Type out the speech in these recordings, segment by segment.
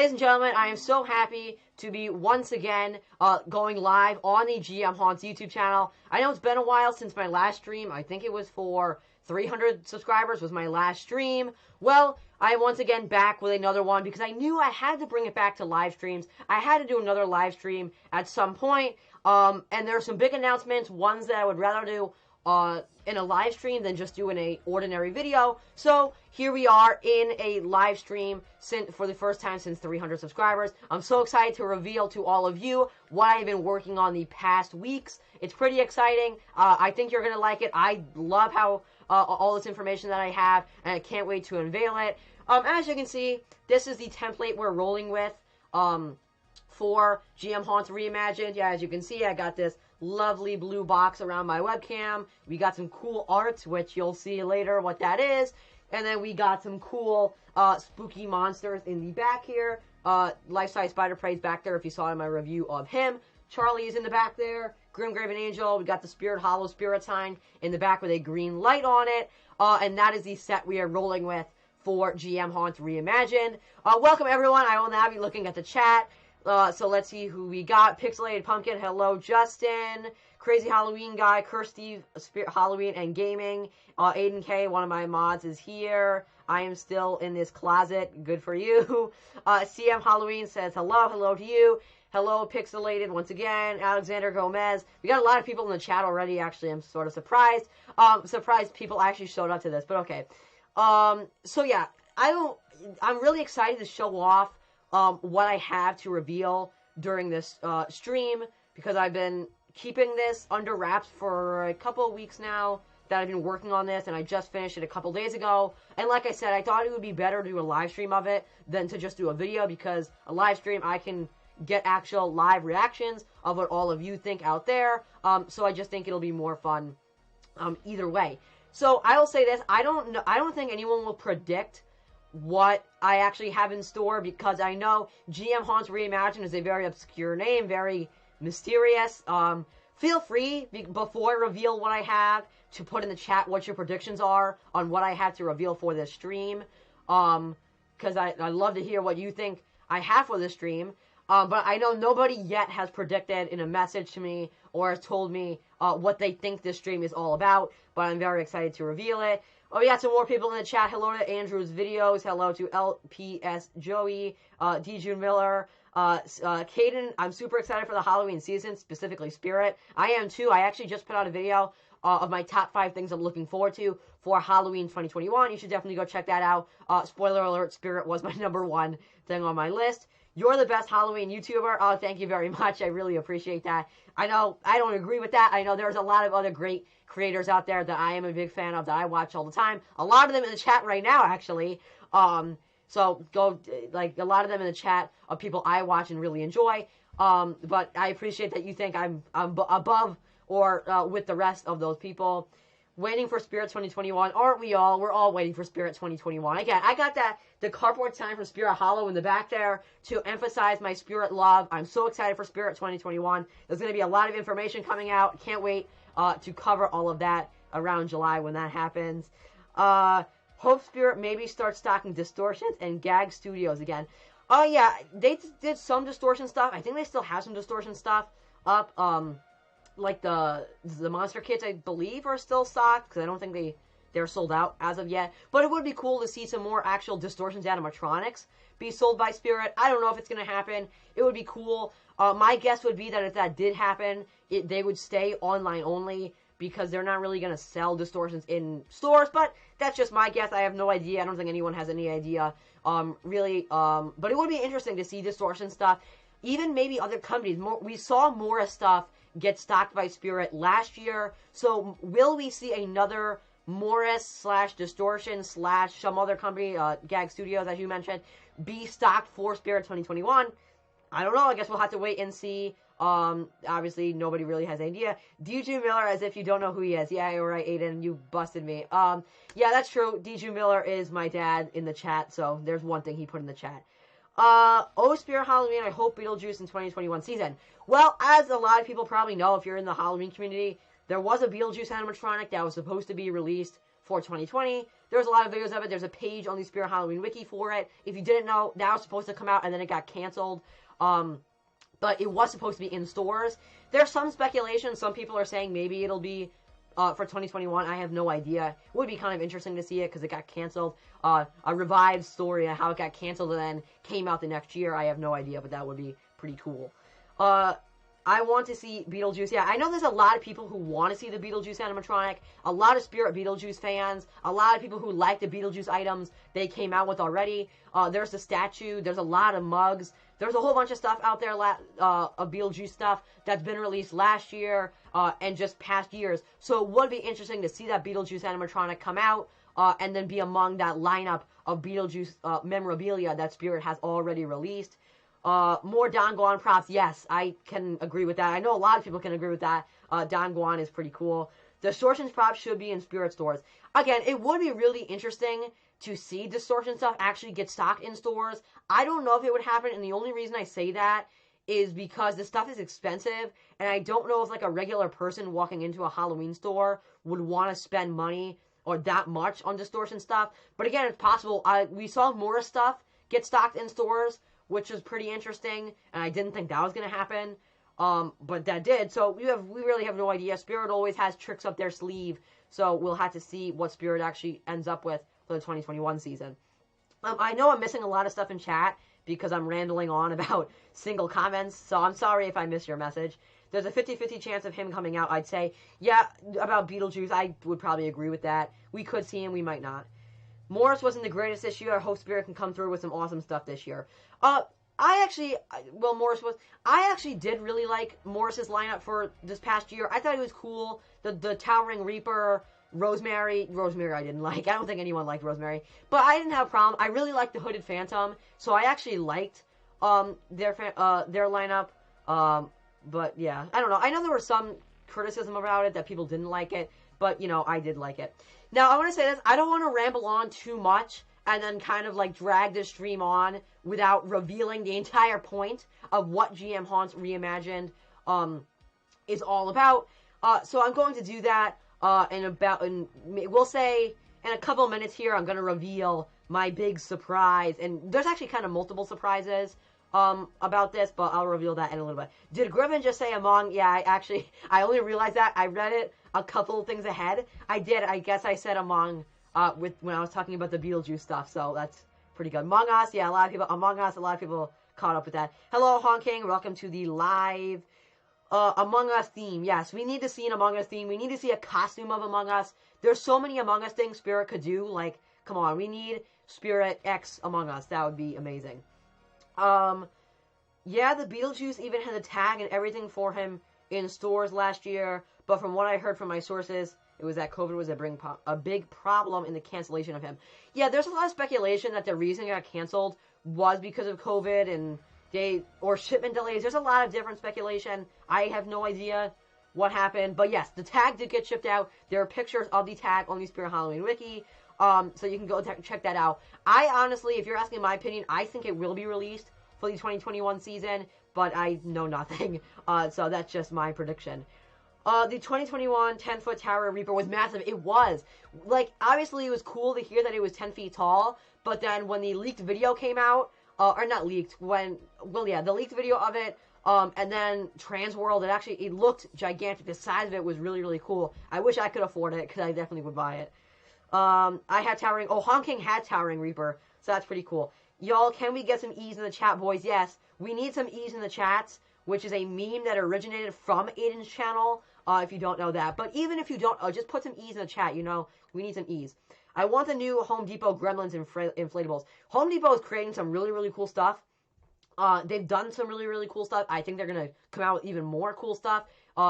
ladies and gentlemen, I am so happy to be once again going live on the GMHaunts YouTube channel. I know it's been a while since my last stream. I think it was for 300 subscribers was my last stream. Well, I am once again back with another one because I knew I had to bring it back to live streams. I had to do another live stream at some point. And there are some big announcements, ones that I would rather do in a live stream than just do in an ordinary video. So here we are in a live stream for the first time since 300 subscribers. I'm so excited to reveal to all of you what I've been working on the past weeks. It's pretty exciting. I think you're going to like it. I love how all this information that I have, and I can't wait to unveil it. As you can see, this is the template we're rolling with for GMHaunts Reimagined. Yeah, as you can see, I got this lovely blue box around my webcam. We got some cool art, which you'll see later what that is. And then we got some cool spooky monsters in the back here. Life-size Spider Prey's back there if you saw in my review of him. Charlie is in the back there. Grimgraven Angel. We got the Spirit Hollow Spirit sign in the back with a green light on it. And that is the set we are rolling with for GMHaunts Reimagined. Welcome, everyone. I will now be looking at the chat. So let's see who we got. Pixelated Pumpkin, hello. Justin, Crazy Halloween Guy, Kirsty, Spirit Halloween and Gaming. Aiden K, one of my mods, is here. I am still in this closet. Good for you. CM Halloween says hello. Hello to you. Hello, Pixelated, once again. Alexander Gomez. We got a lot of people in the chat already, actually. I'm sort of surprised. Surprised people actually showed up to this, but okay. So yeah, I'm really excited to show off what I have to reveal during this stream, because I've been keeping this under wraps for a couple of weeks now that I've been working on this, and I just finished it a couple days ago. And like I said, I thought it would be better to do a live stream of it than to just do a video, because a live stream I can get actual live reactions of what all of you think out there. So I just think it'll be more fun either way. So I will say this, I don't think anyone will predict what I actually have in store, because I know GMHaunts Reimagined is a very obscure name, very mysterious. Feel free, before I reveal what I have, to put in the chat what your predictions are on what I have to reveal for this stream. Because I love to hear what you think I have for this stream. But I know nobody yet has predicted in a message to me or has told me what they think this stream is all about. But I'm very excited to reveal it. Oh, we got some more people in the chat. Hello to Andrew's Videos. Hello to LPS Joey, D. June Miller, Caden. I'm super excited for the Halloween season, specifically Spirit. I am too. I actually just put out a video of my top 5 things I'm looking forward to for Halloween 2021. You should definitely go check that out. Spoiler alert, Spirit was my #1 thing on my list. You're the best Halloween YouTuber. Oh, thank you very much. I really appreciate that. I know I don't agree with that. I know there's a lot of other great creators out there that I am a big fan of, that I watch all the time. A lot of them in the chat right now, actually. So go, like, a lot of them in the chat of people I watch and really enjoy. But I appreciate that you think I'm above or with the rest of those people. Waiting for Spirit 2021, aren't we all? We're all waiting for Spirit 2021. Again, I got the cardboard sign from Spirit Hollow in the back there to emphasize my Spirit love. I'm so excited for Spirit 2021. There's going to be a lot of information coming out. Can't wait to cover all of that around July when that happens. Hope Spirit maybe starts stocking Distortions and Gag Studios again. Oh yeah, they did some Distortion stuff. I think they still have some Distortion stuff up. Like the monster kits, I believe, are still stocked, because I don't think they're sold out as of yet. But it would be cool to see some more actual Distortions animatronics be sold by Spirit. I don't know if it's going to happen. It would be cool. My guess would be that if that did happen, they would stay online only, because they're not really going to sell Distortions in stores. But that's just my guess. I have no idea. I don't think anyone has any idea, really. But it would be interesting to see Distortion stuff. Even maybe other companies. We saw Mora stuff get stocked by Spirit last year. So will we see another Morris / Distortion / some other company, Gag Studios, as you mentioned, be stocked for Spirit 2021? I don't know. I guess we'll have to wait and see. Obviously, nobody really has an idea. DJ Miller, as if you don't know who he is. Yeah, you're right, Aiden. You busted me. Yeah, that's true. DJ Miller is my dad in the chat. So there's one thing he put in the chat. Oh, Spirit Halloween, I hope Beetlejuice in 2021 season. Well, as a lot of people probably know, if you're in the Halloween community, there was a Beetlejuice animatronic that was supposed to be released for 2020. There's a lot of videos of it. There's a page on the Spirit Halloween wiki for it. If you didn't know, that was supposed to come out and then it got canceled. But it was supposed to be in stores. There's some speculation. Some people are saying maybe it'll be for 2021. I have no idea. It would be kind of interesting to see it because it got canceled. A revived story of how it got canceled and then came out the next year. I have no idea, but that would be pretty cool. I want to see Beetlejuice. Yeah, I know there's a lot of people who want to see the Beetlejuice animatronic. A lot of Spirit Beetlejuice fans. A lot of people who like the Beetlejuice items they came out with already. There's the statue. There's a lot of mugs. There's a whole bunch of stuff out there, of Beetlejuice stuff that's been released last year and just past years. So it would be interesting to see that Beetlejuice animatronic come out and then be among that lineup of Beetlejuice memorabilia that Spirit has already released. More Don Guan props. Yes, I can agree with that. I know a lot of people can agree with that. Don Guan is pretty cool. Distortions props should be in Spirit stores. Again, it would be really interesting to see Distortion stuff actually get stocked in stores. I don't know if it would happen, and the only reason I say that is because the stuff is expensive, and I don't know if like a regular person walking into a Halloween store would want to spend money or that much on Distortion stuff. But again, it's possible. We saw Morris stuff get stocked in stores, which is pretty interesting, and I didn't think that was going to happen, but that did. So we really have no idea. Spirit always has tricks up their sleeve, so we'll have to see what Spirit actually ends up with for the 2021 season. I know I'm missing a lot of stuff in chat because I'm rambling on about single comments, so I'm sorry if I missed your message. There's a 50-50 chance of him coming out, I'd say. Yeah, about Beetlejuice, I would probably agree with that. We could see him, we might not. Morris wasn't the greatest this year. I hope Spirit can come through with some awesome stuff this year. I actually did really like Morris's lineup for this past year. I thought it was cool. The Towering Reaper, Rosemary I didn't like. I don't think anyone liked Rosemary. But I didn't have a problem. I really liked the Hooded Phantom. So I actually liked their lineup. But yeah, I don't know. I know there was some criticism about it that people didn't like it. But, you know, I did like it. Now, I want to say this. I don't want to ramble on too much and then kind of like drag this stream on without revealing the entire point of what GMHaunts Reimagined is all about. So I'm going to do that we'll say in a couple minutes here, I'm going to reveal my big surprise. And there's actually kind of multiple surprises about this, but I'll reveal that in a little bit. Did Griffin just say Among? Yeah, I only realized that. I read it a couple of things ahead. I did. I guess I said Among when I was talking about the Beetlejuice stuff, so that's pretty good. Among Us, yeah, a lot of people caught up with that. Hello, Honking, welcome to the live Among Us theme. Yes, we need to see an Among Us theme. We need to see a costume of Among Us. There's so many Among Us things Spirit could do. Like, come on, we need Spirit X Among Us. That would be amazing. Yeah, the Beetlejuice even had a tag and everything for him in stores last year, but from what I heard from my sources, it was that COVID was a big problem in the cancellation of him. Yeah, there's a lot of speculation that the reason it got canceled was because of COVID and or shipment delays. There's a lot of different speculation. I have no idea what happened, but yes, the tag did get shipped out. There are pictures of the tag on the Spirit Halloween wiki, so you can go check that out. I honestly, if you're asking my opinion, I think it will be released for the 2021 season, but I know nothing, so that's just my prediction. The 2021 10-foot Tower Reaper was massive. It was. Like, obviously it was cool to hear that it was 10 feet tall, but then when the leaked video came out, or not leaked, the leaked video of it, and then Transworld, it looked gigantic. The size of it was really, really cool. I wish I could afford it, because I definitely would buy it. Honking had Towering Reaper, so that's pretty cool. Y'all, can we get some E's in the chat, boys? Yes, we need some E's in the chats, which is a meme that originated from Aiden's channel, if you don't know that. But even if you don't, just put some E's in the chat, you know, we need some E's. I want the new Home Depot Gremlins inflatables. Home Depot is creating some really, really cool stuff. They've done some really, really cool stuff. I think they're going to come out with even more cool stuff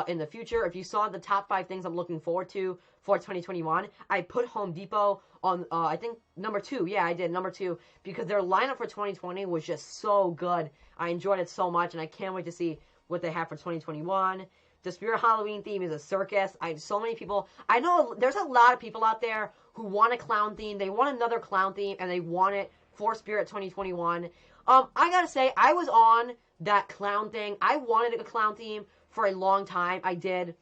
in the future. If you saw the top 5 things I'm looking forward to for 2021, I put Home Depot on, I think, number 2. Yeah, I did, number 2, because their lineup for 2020 was just so good. I enjoyed it so much, and I can't wait to see what they have for 2021. The Spirit Halloween theme is a circus. So many people, I know there's a lot of people out there who want a clown theme. They want another clown theme, and they want it for Spirit 2021. I gotta say, I was on that clown thing. I wanted a clown theme for a long time. I did.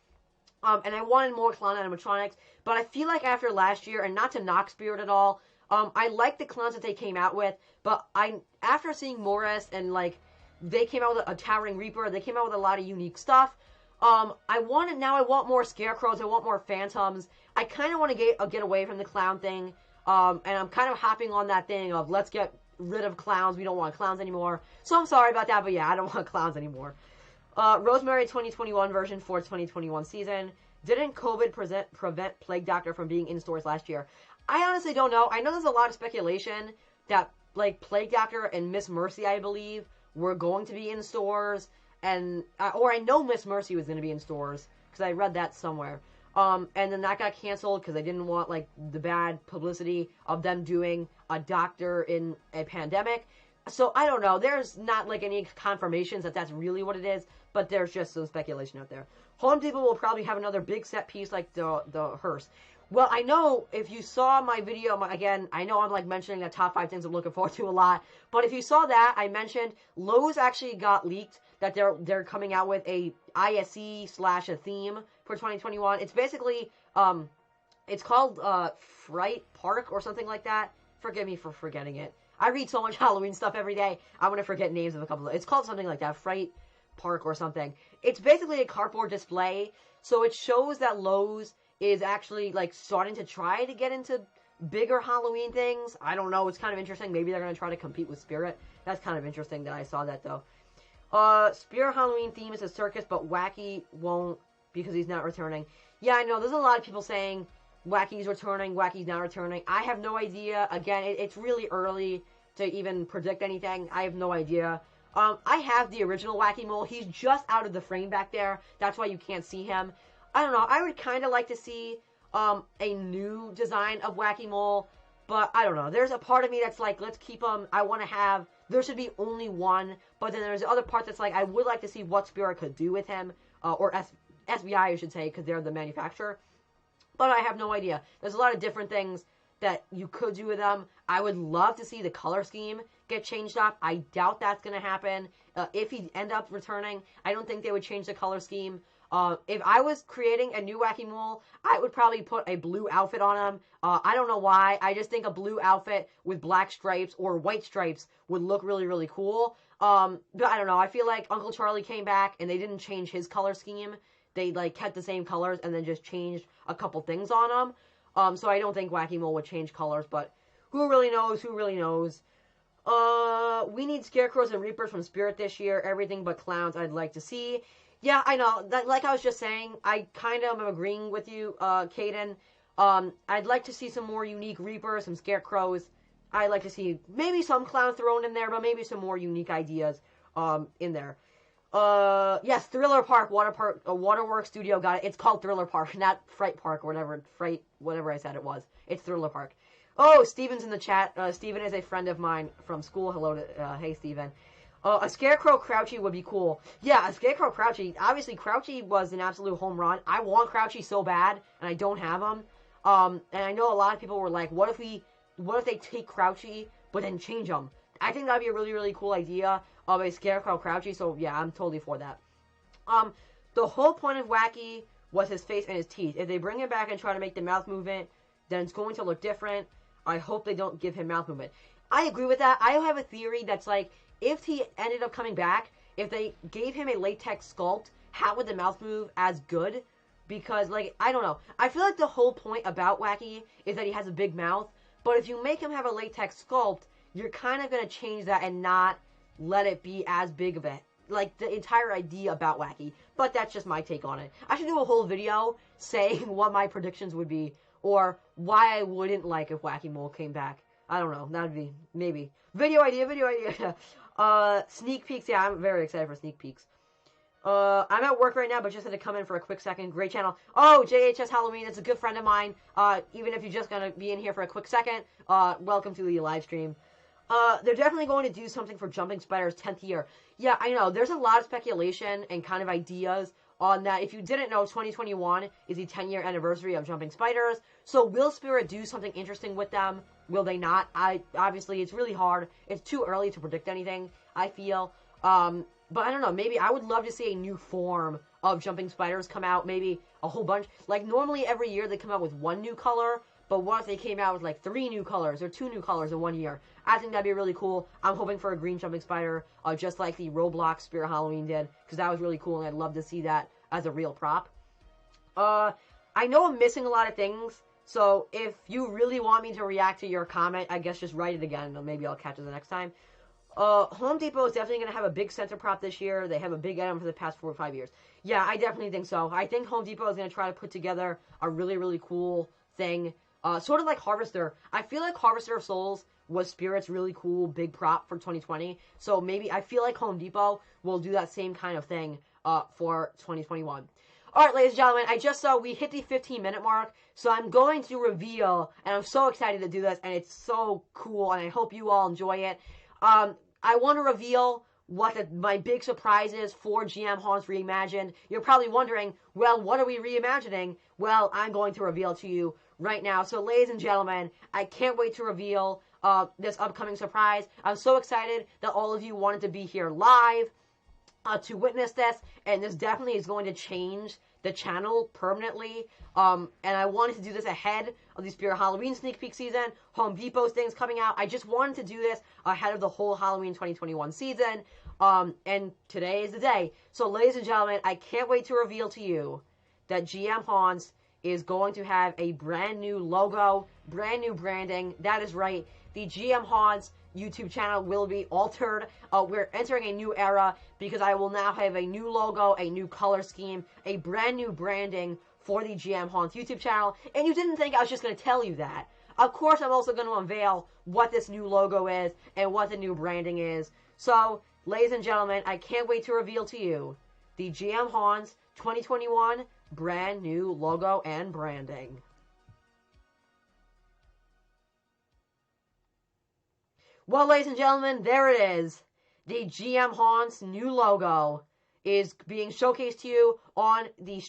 And I wanted more clown animatronics, but I feel like after last year, and not to knock Spirit at all, I like the clowns that they came out with, but after seeing Morris and, like, they came out with a Towering Reaper, they came out with a lot of unique stuff. I want more Scarecrows, I want more Phantoms. I kind of want to get away from the clown thing, and I'm kind of hopping on that thing of let's get rid of clowns, we don't want clowns anymore. So I'm sorry about that, but yeah, I don't want clowns anymore. Rosemary 2021 version for 2021 season. Didn't COVID prevent Plague Doctor from being in stores last year? I honestly don't know. I know there's a lot of speculation that, like, Plague Doctor and Miss Mercy, I believe, were going to be in stores. And, or I know Miss Mercy was going to be in stores, because I read that somewhere. And then that got canceled, because I didn't want, like, the bad publicity of them doing a doctor in a pandemic. So, I don't know. There's not, like, any confirmations that that's really what it is, but there's just some speculation out there. Home Depot will probably have another big set piece like the hearse. Well, I know if you saw my video, again, I know I'm, like, mentioning the top 5 things I'm looking forward to a lot, but if you saw that, I mentioned Lowe's actually got leaked that they're coming out with a ISE/a theme for 2021. It's basically, it's called Fright Park or something like that. Forgive me for forgetting it. I read so much Halloween stuff every day, I'm going to forget names of a couple of it's called something like that, Fright Park or something. It's basically a cardboard display, so it shows that Lowe's is actually, like, starting to try to get into bigger Halloween things. I don't know, it's kind of interesting. Maybe they're going to try to compete with Spirit. That's kind of interesting that I saw that, though. Spirit Halloween theme is a circus, but Wacky won't because he's not returning. Yeah, I know, there's a lot of people saying Wacky's returning, Wacky's not returning. I have no idea. Again, it's really early to even predict anything. I have no idea. I have the original Wacky Mole. He's just out of the frame back there. That's why you can't see him. I don't know. I would kind of like to see a new design of Wacky Mole, but I don't know. There's a part of me that's like, let's keep him. I want to have, there should be only one, but then there's the other part that's like, I would like to see what Spirit could do with him, or SBI, I should say, because they're the manufacturer. But I have no idea. There's a lot of different things that you could do with them. I would love to see the color scheme get changed up. I doubt that's going to happen. If he end up returning, I don't think they would change the color scheme. If I was creating a new Wacky Mole, I would probably put a blue outfit on him. I don't know why. I just think a blue outfit with black stripes or white stripes would look really, really cool. But I don't know. I feel like Uncle Charlie came back and they didn't change his color scheme. They, like, kept the same colors and then just changed a couple things on them. So I don't think Wacky Mole would change colors, but who really knows? Who really knows? We need Scarecrows and Reapers from Spirit this year. Everything but clowns I'd like to see. Yeah, I know. That, like I was just saying, I kind of am agreeing with you, Caden. I'd like to see some more unique Reapers, some Scarecrows. I'd like to see maybe some clowns thrown in there, but maybe some more unique ideas in there. Yes, Thriller Park, Waterworks Studio got it. It's called Thriller Park, not Fright Park or whatever, whatever I said it was. It's Thriller Park. Oh, Steven's in the chat. Steven is a friend of mine from school. Hello to, hey, Steven. A Scarecrow Crouchy would be cool. Yeah, a Scarecrow Crouchy. Obviously, Crouchy was an absolute home run. I want Crouchy so bad, and I don't have him. And I know a lot of people were like, what if they take Crouchy, but then change him? I think that'd be a really, really cool idea of a Scarecrow Crouchy, so yeah, I'm totally for that. The whole point of Wacky was his face and his teeth. If they bring him back and try to make the mouth movement, then it's going to look different. I hope they don't give him mouth movement. I agree with that. I have a theory that's like, if he ended up coming back, if they gave him a latex sculpt, how would the mouth move as good? Because, like, I don't know. I feel like the whole point about Wacky is that he has a big mouth, but if you make him have a latex sculpt, you're kind of going to change that and not let it be as big of a, like, the entire idea about Wacky. But that's just my take on it. I should do a whole video saying what my predictions would be, or why I wouldn't like if Wacky Mole came back. I don't know. That would be, maybe. Video idea. Sneak peeks. Yeah, I'm very excited for sneak peeks. I'm at work right now, but just had to come in for a quick second. Great channel. Oh, JHS Halloween. It's a good friend of mine. Even if you're just going to be in here for a quick second, welcome to the live stream. They're definitely going to do something for Jumping Spider's 10th year. Yeah, I know. There's a lot of speculation and kind of ideas on that. If you didn't know, 2021 is the 10-year anniversary of Jumping Spiders. So will Spirit do something interesting with them? Will they not? Obviously, it's really hard. It's too early to predict anything, I feel. But I don't know. Maybe I would love to see a new form of jumping spiders come out, maybe a whole bunch. Like, normally every year they come out with one new color, but what if they came out with like 3 new colors or 2 new colors in 1 year? I think that'd be really cool. I'm hoping for a green jumping spider, just like the Roblox Spirit Halloween did, because that was really cool, and I'd love to see that as a real prop. I know I'm missing a lot of things, so if you really want me to react to your comment, I guess just write it again, and maybe I'll catch it the next time. Home Depot is definitely going to have a big center prop this year. They have a big item for the past 4 or 5 years. Yeah, I definitely think so. I think Home Depot is going to try to put together a really, really cool thing. Sort of like Harvester. I feel like Harvester of Souls was Spirit's really cool big prop for 2020. So maybe I feel like Home Depot will do that same kind of thing for 2021. Alright, ladies and gentlemen, I just saw we hit the 15-minute mark, so I'm going to reveal, and I'm so excited to do this, and it's so cool, and I hope you all enjoy it. I want to reveal what my big surprise is for GMHaunts Reimagined. You're probably wondering, well, what are we reimagining? Well, I'm going to reveal to you right now. So, ladies and gentlemen, I can't wait to reveal this upcoming surprise. I'm so excited that all of you wanted to be here live to witness this, and this definitely is going to change the channel permanently, and I wanted to do this ahead of the Spirit Halloween sneak peek season, Home Depot's things coming out. I just wanted to do this ahead of the whole Halloween 2021 season, and today is the day. So, ladies and gentlemen, I can't wait to reveal to you that GMHaunts is going to have a brand new logo, brand new branding. That is right, the GMHaunts YouTube channel will be altered. We're entering a new era because I will now have a new logo, a new color scheme, a brand new branding for the GMHaunts YouTube channel. And you didn't think I was just going to tell you that. Of course, I'm also going to unveil what this new logo is and what the new branding is. So, ladies and gentlemen, I can't wait to reveal to you the GMHaunts 2021 brand new logo and branding. Well, ladies and gentlemen, there it is. The GMHaunts new logo is being showcased to you on the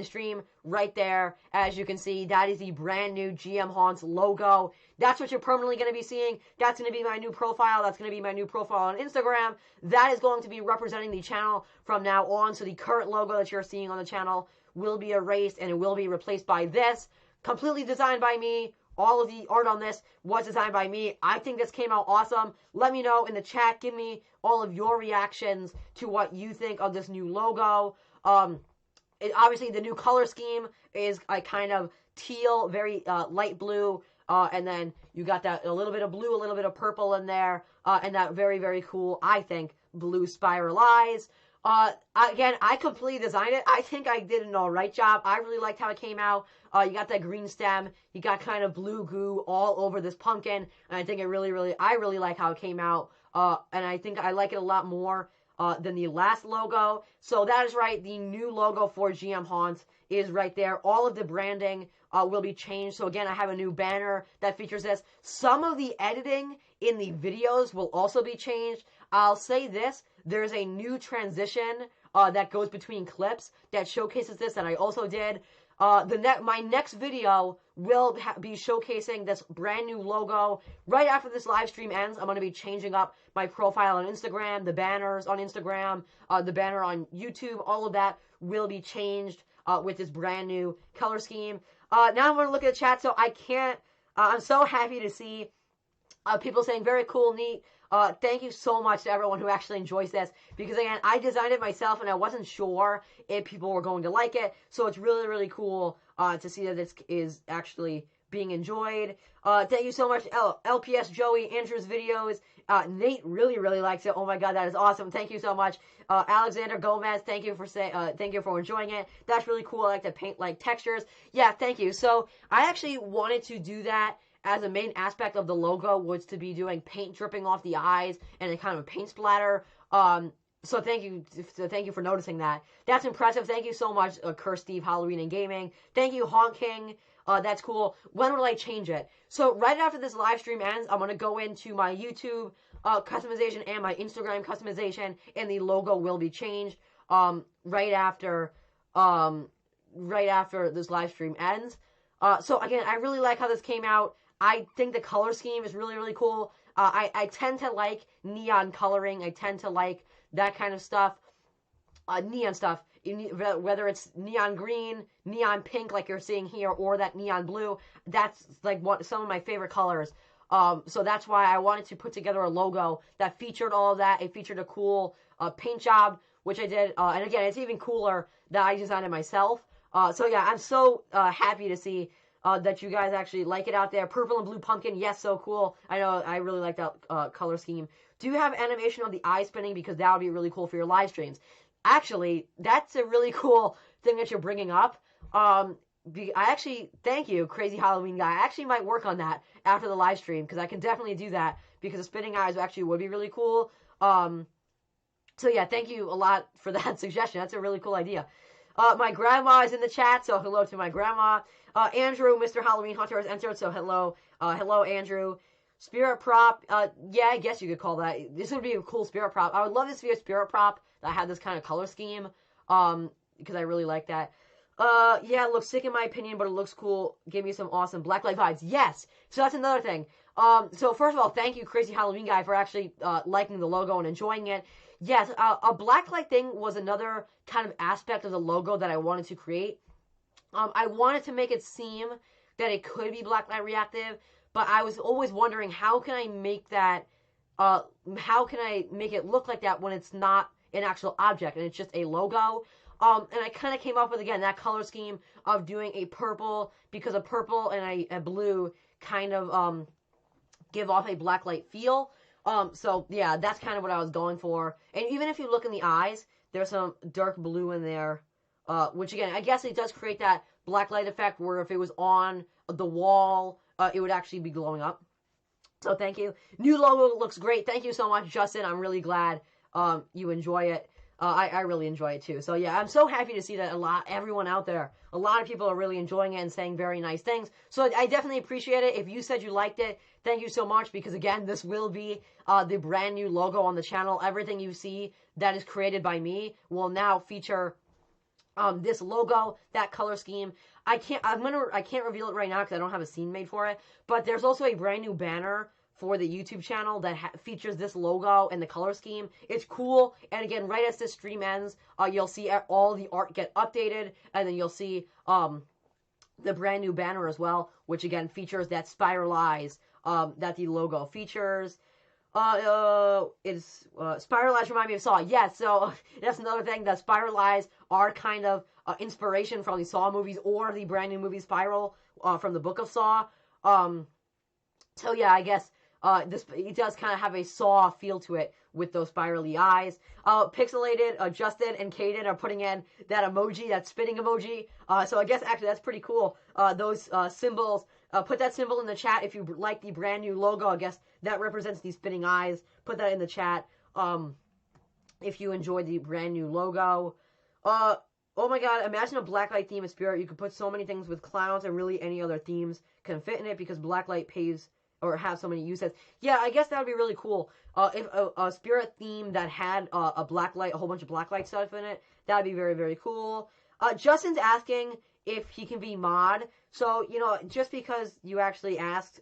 stream right there. As you can see, that is the brand new GMHaunts logo. That's what you're permanently going to be seeing. That's going to be my new profile. That's going to be my new profile on Instagram. That is going to be representing the channel from now on. So the current logo that you're seeing on the channel will be erased, and it will be replaced by this. Completely designed by me. All of the art on this was designed by me. I think this came out awesome. Let me know in the chat. Give me all of your reactions to what you think of this new logo. Obviously, the new color scheme is a kind of teal, very light blue. And then you got that a little bit of blue, a little bit of purple in there. And that very, very cool, I think, blue spiral eyes. Again, I completely designed it. I think I did an alright job. I really liked how it came out. You got that green stem. You got kind of blue goo all over this pumpkin. And I think I really like how it came out. And I think I like it a lot more than the last logo. So that is right. The new logo for GMHaunts is right there. All of the branding will be changed. So again, I have a new banner that features this. Some of the editing in the videos will also be changed. I'll say this. There's a new transition that goes between clips that showcases this that I also did. My next video will be showcasing this brand new logo. Right after this live stream ends, I'm going to be changing up my profile on Instagram, the banners on Instagram, the banner on YouTube. All of that will be changed with this brand new color scheme. Now I'm going to look at the chat, so I'm so happy to see people saying very cool, neat. Thank you so much to everyone who actually enjoys this, because again, I designed it myself and I wasn't sure if people were going to like it, so it's really cool to see that this is actually being enjoyed. Thank you so much, LPS Joey, Andrew's videos. Nate really likes it. Oh my god, that is awesome. Thank you so much. Alexander Gomez, thank you for enjoying it. That's really cool. I like to paint like textures. Yeah, thank you. So I actually wanted to do that as a main aspect of the logo, was to be doing paint dripping off the eyes and a kind of paint splatter. So thank you for noticing that. That's impressive. Thank you so much, Curse Steve, Halloween and Gaming. Thank you, Honk King. That's cool. When will I change it? So right after this live stream ends, I'm going to go into my YouTube customization and my Instagram customization, and the logo will be changed right after this live stream ends. So again, I really like how this came out. I think the color scheme is really cool. I tend to like neon coloring. I tend to like that kind of stuff. neon stuff, whether it's neon green, neon pink like you're seeing here, or that neon blue. That's like some of my favorite colors. So that's why I wanted to put together a logo that featured all of that. It featured a cool paint job, which I did. And again, it's even cooler that I designed it myself. So yeah, I'm so happy to see that you guys actually like it out there. Purple and blue pumpkin, yes, so cool. I know, I really like that color scheme. Do you have animation of the eye spinning? Because that would be really cool for your live streams. Actually, that's a really cool thing that you're bringing up. I actually, thank you, Crazy Halloween Guy. I actually might work on that after the live stream, because I can definitely do that, because the spinning eyes actually would be really cool. So yeah, thank you a lot for that suggestion. That's a really cool idea. My grandma is in the chat, so hello to my grandma. Andrew, Mr. Halloween Hunter, has entered, so hello. Hello, Andrew. Spirit prop, yeah, I guess you could call that. This would be a cool spirit prop. I would love this to be a spirit prop that had this kind of color scheme, because I really like that. Yeah, it looks sick in my opinion, but it looks cool. Give me some awesome blacklight vibes. Yes! So that's another thing. So first of all, thank you, Crazy Halloween Guy, for actually liking the logo and enjoying it. Yes, a blacklight thing was another kind of aspect of the logo that I wanted to create. I wanted to make it seem that it could be blacklight reactive, but I was always wondering, how can I make that, how can I make it look like that when it's not an actual object and it's just a logo? And I kind of came up with, again, that color scheme of doing a purple, because a purple and a blue kind of give off a blacklight feel. So yeah, that's kind of what I was going for. And even if you look in the eyes, there's some dark blue in there, which again, I guess it does create that blacklight effect where if it was on the wall, it would actually be glowing up. So thank you. New logo looks great. Thank you so much, Justin. I'm really glad you enjoy it. I really enjoy it too. So yeah, I'm so happy to see that everyone out there, a lot of people are really enjoying it and saying very nice things. So I definitely appreciate it. If you said you liked it, thank you so much, because again, this will be the brand new logo on the channel. Everything you see that is created by me will now feature this logo, that color scheme. I can't reveal it right now because I don't have a scene made for it, but there's also a brand new banner for the YouTube channel that features this logo and the color scheme. It's cool, and again, right as this stream ends, you'll see all the art get updated, and then you'll see the brand new banner as well, which again features that spiral eyes that the logo features. Spiral eyes remind me of Saw. Yes, so that's another thing. The spiral eyes are kind of inspiration from the Saw movies or the brand new movie Spiral from the Book of Saw. So yeah, I guess it does kind of have a Saw feel to it with those spirally eyes. Pixelated, Justin and Kaden are putting in that emoji, that spinning emoji. So I guess actually that's pretty cool. Those symbols. Put that symbol in the chat if you like the brand new logo. I guess that represents these spinning eyes. Put that in the chat if you enjoyed the brand new logo. Oh my god, imagine a blacklight theme of Spirit. You could put so many things with clowns, and really any other themes can fit in it because blacklight pays or have so many uses. Yeah, I guess that would be really cool. If a Spirit theme that had a blacklight, a whole bunch of blacklight stuff in it, that would be very, very cool. Justin's asking if he can be mod. So, you know, just because you actually asked,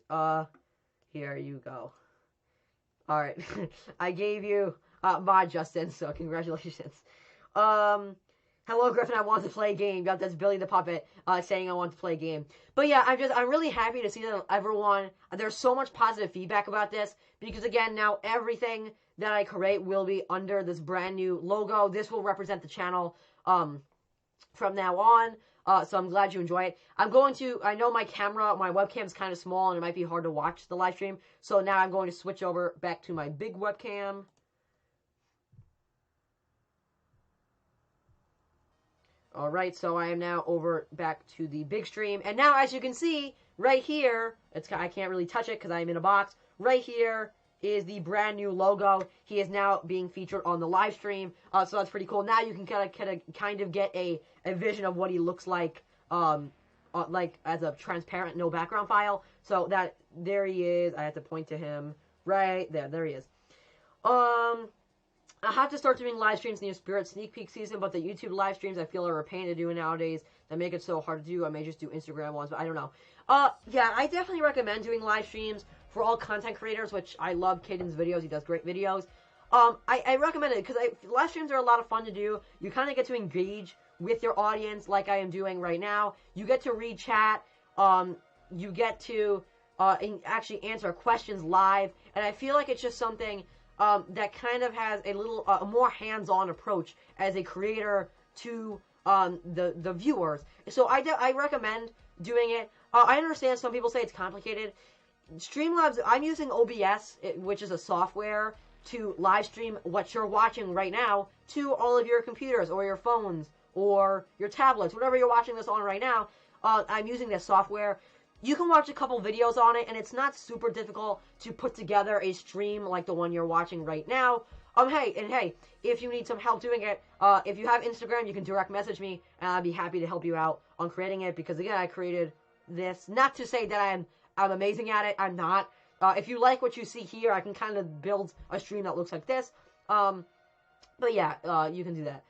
here you go. Alright, I gave you mod, Justin, so congratulations. Hello, Griffin, I want to play a game. Yep, that's Billy the Puppet saying I want to play a game. But yeah, I'm really happy to see that everyone, there's so much positive feedback about this, because again, now everything that I create will be under this brand new logo. This will represent the channel from now on. So I'm glad you enjoy it. I know my webcam is kind of small and it might be hard to watch the live stream. So now I'm going to switch over back to my big webcam. Alright, so I am now over back to the big stream. And now, as you can see, right here, I can't really touch it because I'm in a box. Right here is the brand new logo. He is now being featured on the live stream. So that's pretty cool. Now you can kind of get a vision of what he looks like as a transparent, no background file. So there he is. I have to point to him right there. There he is. I have to start doing live streams in the Spirit sneak peek season, but the YouTube live streams I feel are a pain to do nowadays that make it so hard to do. I may just do Instagram ones, but I don't know. Yeah, I definitely recommend doing live streams for all content creators, which I love Caden's videos. He does great videos. I recommend it because live streams are a lot of fun to do. You kind of get to engage with your audience like I am doing right now. You get to read chat. You get to actually answer questions live. And I feel like it's just something that kind of has a little a more hands-on approach as a creator to the viewers. So I recommend doing it. I understand some people say it's complicated. Streamlabs, I'm using OBS, which is a software to live stream what you're watching right now to all of your computers or your phones or your tablets, whatever you're watching this on right now. I'm using this software. You can watch a couple videos on it, and it's not super difficult to put together a stream like the one you're watching right now. Hey, if you need some help doing it, if you have Instagram, you can direct message me, and I'd be happy to help you out on creating it, because again, I created this, not to say that I'm amazing at it, I'm not. If you like what you see here, I can kind of build a stream that looks like this. But yeah, you can do that.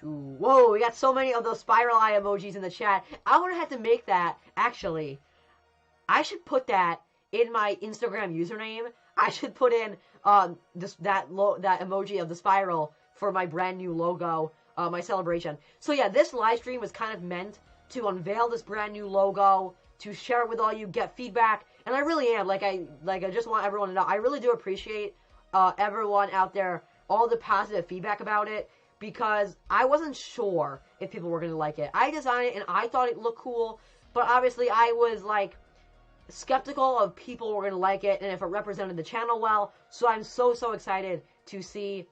Whoa, we got so many of those spiral eye emojis in the chat. I'm gonna have to make that, actually. I should put that in my Instagram username. I should put in that emoji of the spiral for my brand new logo, my celebration. So yeah, this live stream was kind of meant to unveil this brand new logo, to share it with all you, get feedback, and I really am. I just want everyone to know, I really do appreciate everyone out there, all the positive feedback about it, because I wasn't sure if people were going to like it. I designed it and I thought it looked cool, but obviously I was like skeptical of people were going to like it and if it represented the channel well. So I'm so excited to see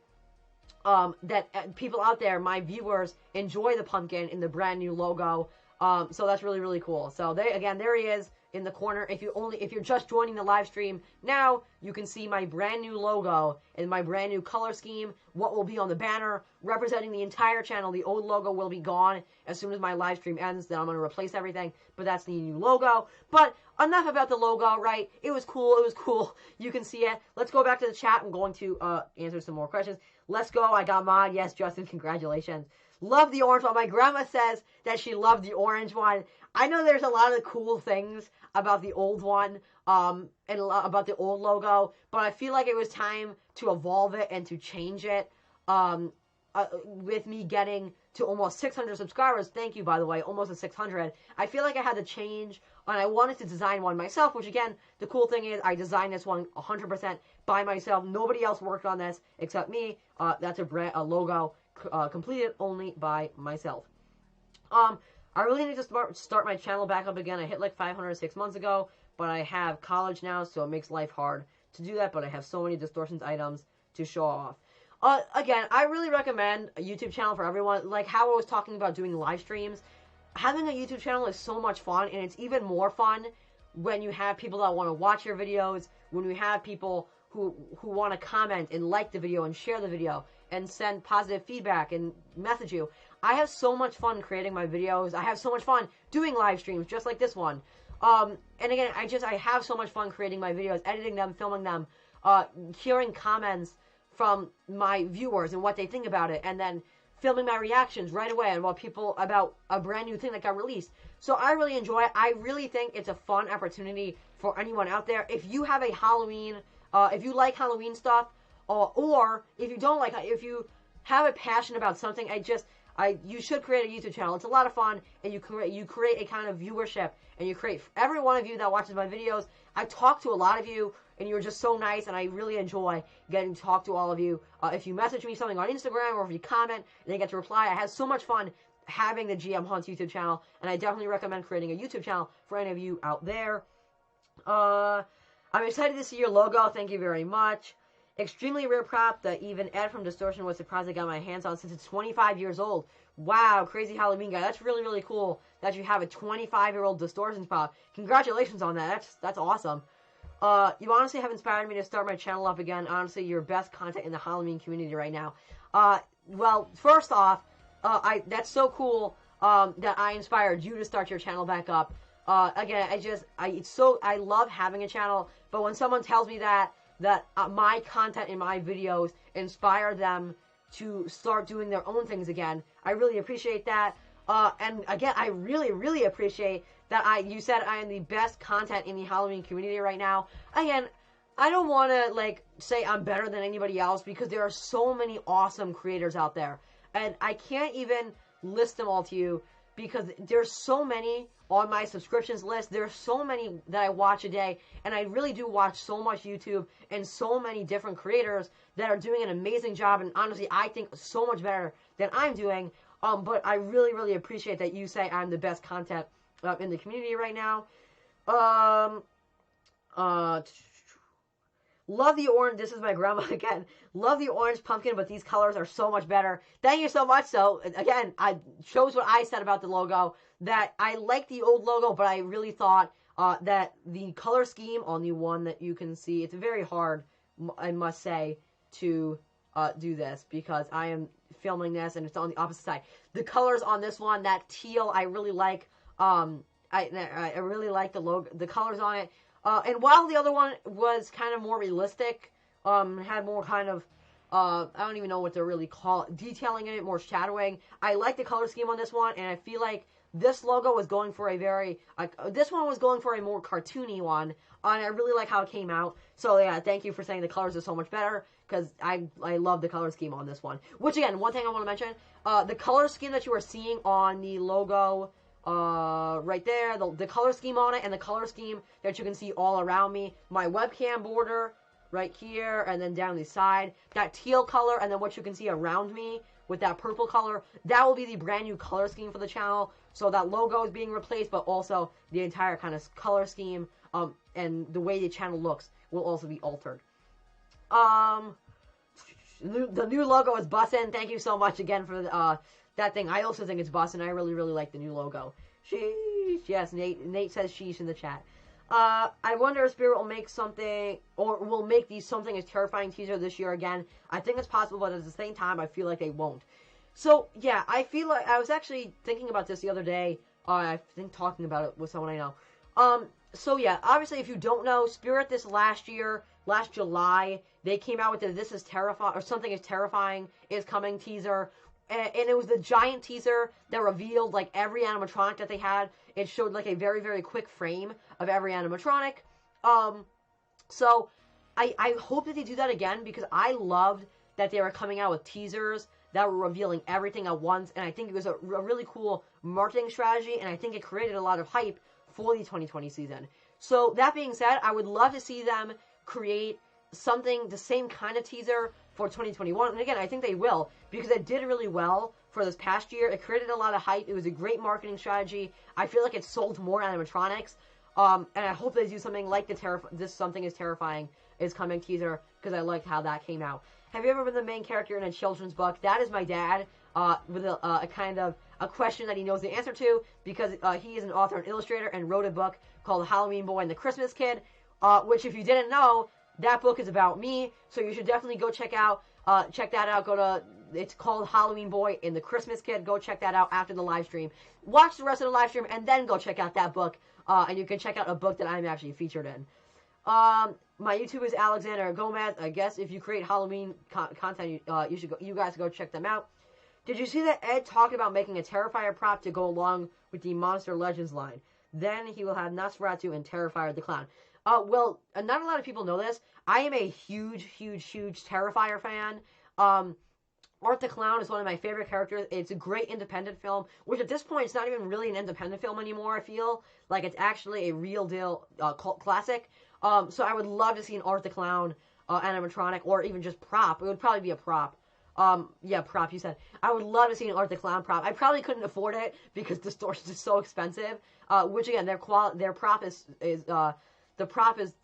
that people out there, my viewers, enjoy the pumpkin in the brand new logo. So that's really cool. So there he is in the corner. If you're just joining the live stream now, you can see my brand new logo and my brand new color scheme, what will be on the banner representing the entire channel. The old logo will be gone as soon as my live stream ends. Then I'm going to replace everything, but that's the new logo. But enough about the logo, right? It was cool. You can see it. Let's go back to the chat. I'm going to answer some more questions. Let's go. I got mod. Yes, Justin, congratulations. Love the orange one. My grandma says that she loved the orange one. I know there's a lot of cool things about the old one, and about the old logo, but I feel like it was time to evolve it and to change it, with me getting to almost 600 subscribers. Thank you, by the way, almost at 600. I feel like I had to change, and I wanted to design one myself, which again, the cool thing is I designed this one 100% by myself. Nobody else worked on this except me. That's a logo completed only by myself. I really need to start my channel back up again. I hit like 500 6 months ago, but I have college now, so it makes life hard to do that, but I have so many distortions items to show off. Again, I really recommend a YouTube channel for everyone. Like how I was talking about doing live streams, having a YouTube channel is so much fun, and it's even more fun when you have people that want to watch your videos, when you have people who want to comment and like the video and share the video and send positive feedback and message you. I have so much fun creating my videos. I have so much fun doing live streams just like this one. And again, I have so much fun creating my videos, editing them, filming them, hearing comments from my viewers and what they think about it, and then filming my reactions right away and about a brand new thing that got released. So I really enjoy it. I really think it's a fun opportunity for anyone out there. If you have a Halloween, if you like Halloween stuff, or if you don't like, if you have a passion about something, you should create a YouTube channel. It's a lot of fun, and you create a kind of viewership, and you create, every one of you that watches my videos, I talk to a lot of you, and you're just so nice, and I really enjoy getting to talk to all of you. If you message me something on Instagram, or if you comment, and I get to reply, I have so much fun having the GMHaunts YouTube channel, and I definitely recommend creating a YouTube channel for any of you out there. I'm excited to see your logo. Thank you very much. Extremely rare prop that even Ed from Distortion was surprised I got my hands on since it's 25 years old. Wow, crazy Halloween guy. That's really cool that you have a 25-year-old Distortions prop. Congratulations on that. That's awesome. You honestly have inspired me to start my channel up again. Honestly, your best content in the Halloween community right now. Well, first off, that's so cool that I inspired you to start your channel back up. Again, I love having a channel, but when someone tells me that my content in my videos inspire them to start doing their own things again, I really appreciate that. And again, I really appreciate that you said I am the best content in the Halloween community right now. Again, I don't want to, like, say I'm better than anybody else because there are so many awesome creators out there. And I can't even list them all to you because there's so many on my subscriptions list. There's so many that I watch a day. And I really do watch so much YouTube and so many different creators that are doing an amazing job. And honestly, I think so much better than I'm doing. But I really, really appreciate that you say I'm the best content in the community right now. Love the orange. This is my grandma again. Love the orange pumpkin, but these colors are so much better. Thank you so much. So, again, I shows what I said about the logo, that I like the old logo, but I really thought that the color scheme on the one that you can see, it's very hard, I must say, to do this because I am filming this and it's on the opposite side. The colors on this one, that teal, I really like. I really like the logo, the colors on it. And while the other one was kind of more realistic, had more kind of, I don't even know what to really call it, detailing in it, more shadowing. I like the color scheme on this one, and I feel like this logo was going for a very, this one was going for a more cartoony one, and I really like how it came out. So yeah, thank you for saying the colors are so much better, because I love the color scheme on this one. Which again, one thing I want to mention, the color scheme that you are seeing on the logo, right there, the color scheme on it, and the color scheme that you can see all around me, my webcam border right here, and then down the side, that teal color, and then what you can see around me with that purple color, that will be the brand new color scheme for the channel. So that logo is being replaced, but also the entire kind of color scheme, and the way the channel looks will also be altered. The new logo is bussin'. Thank you so much again for that thing. I also think it's bussin'. I really, really like the new logo. Sheesh. Yes, Nate says sheesh in the chat. I wonder if Spirit will make something, or will make these something as terrifying teaser this year again. I think it's possible, but at the same time, I feel like they won't. So, yeah, I feel like, I was actually thinking about this the other day. I think talking about it with someone I know. So yeah, obviously, if you don't know, Spirit this last July, they came out with the This Is Terrifying, or Something Is Terrifying Is Coming teaser. And it was the giant teaser that revealed, like, every animatronic that they had. It showed, like, a very, very quick frame of every animatronic. So, I hope that they do that again, because I loved that they were coming out with teasers that were revealing everything at once. And I think it was a really cool marketing strategy, and I think it created a lot of hype for the 2020 season. So, that being said, I would love to see them create something, the same kind of teaser for 2021. And again, I think they will, because it did really well for this past year. It created a lot of hype. It was a great marketing strategy. I feel like it sold more animatronics. And I hope they do something like This Something Is Terrifying Is Coming teaser, because I liked how that came out. Have you ever been the main character in a children's book? That is my dad, with a kind of a question that he knows the answer to, because he is an author and illustrator and wrote a book called Halloween Boy and the Christmas Kid, which, if you didn't know, that book is about me, so you should definitely go check that out. It's called Halloween Boy and the Christmas Kid. Go check that out after the live stream. Watch the rest of the live stream, and then go check out that book, and you can check out a book that I'm actually featured in. My YouTube is Alexander Gomez. I guess if you create Halloween content, you guys go check them out. Did you see that Ed talked about making a Terrifier prop to go along with the Monster Legends line? Then he will have Nosferatu and Terrifier the Clown. Well, not a lot of people know this. I am a huge, huge, huge Terrifier fan. Art the Clown is one of my favorite characters. It's a great independent film, which at this point, it's not even really an independent film anymore, I feel. Like, it's actually a real deal cult classic. So I would love to see an Art the Clown animatronic, or even just prop. It would probably be a prop. Yeah, prop, you said. I would love to see an Art the Clown prop. I probably couldn't afford it, because the store is just so expensive. Which, again, their prop is the prop is,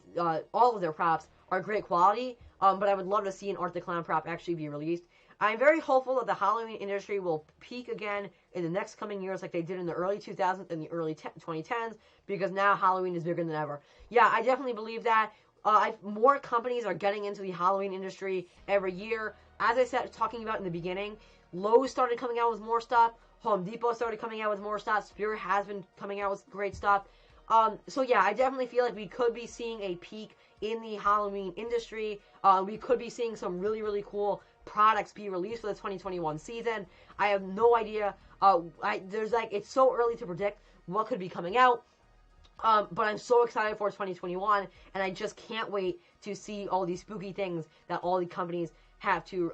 all of their props are great quality, but I would love to see an Art the Clown prop actually be released. I'm very hopeful that the Halloween industry will peak again in the next coming years, like they did in the early 2000s and the early 2010s, because now Halloween is bigger than ever. Yeah, I definitely believe that. More companies are getting into the Halloween industry every year. As I said, talking about in the beginning, Lowe's started coming out with more stuff. Home Depot started coming out with more stuff. Spirit has been coming out with great stuff. So yeah, I definitely feel like we could be seeing a peak in the Halloween industry. We could be seeing some really, really cool products be released for the 2021 season. I have no idea. It's so early to predict what could be coming out. But I'm so excited for 2021, and I just can't wait to see all these spooky things that all the companies have to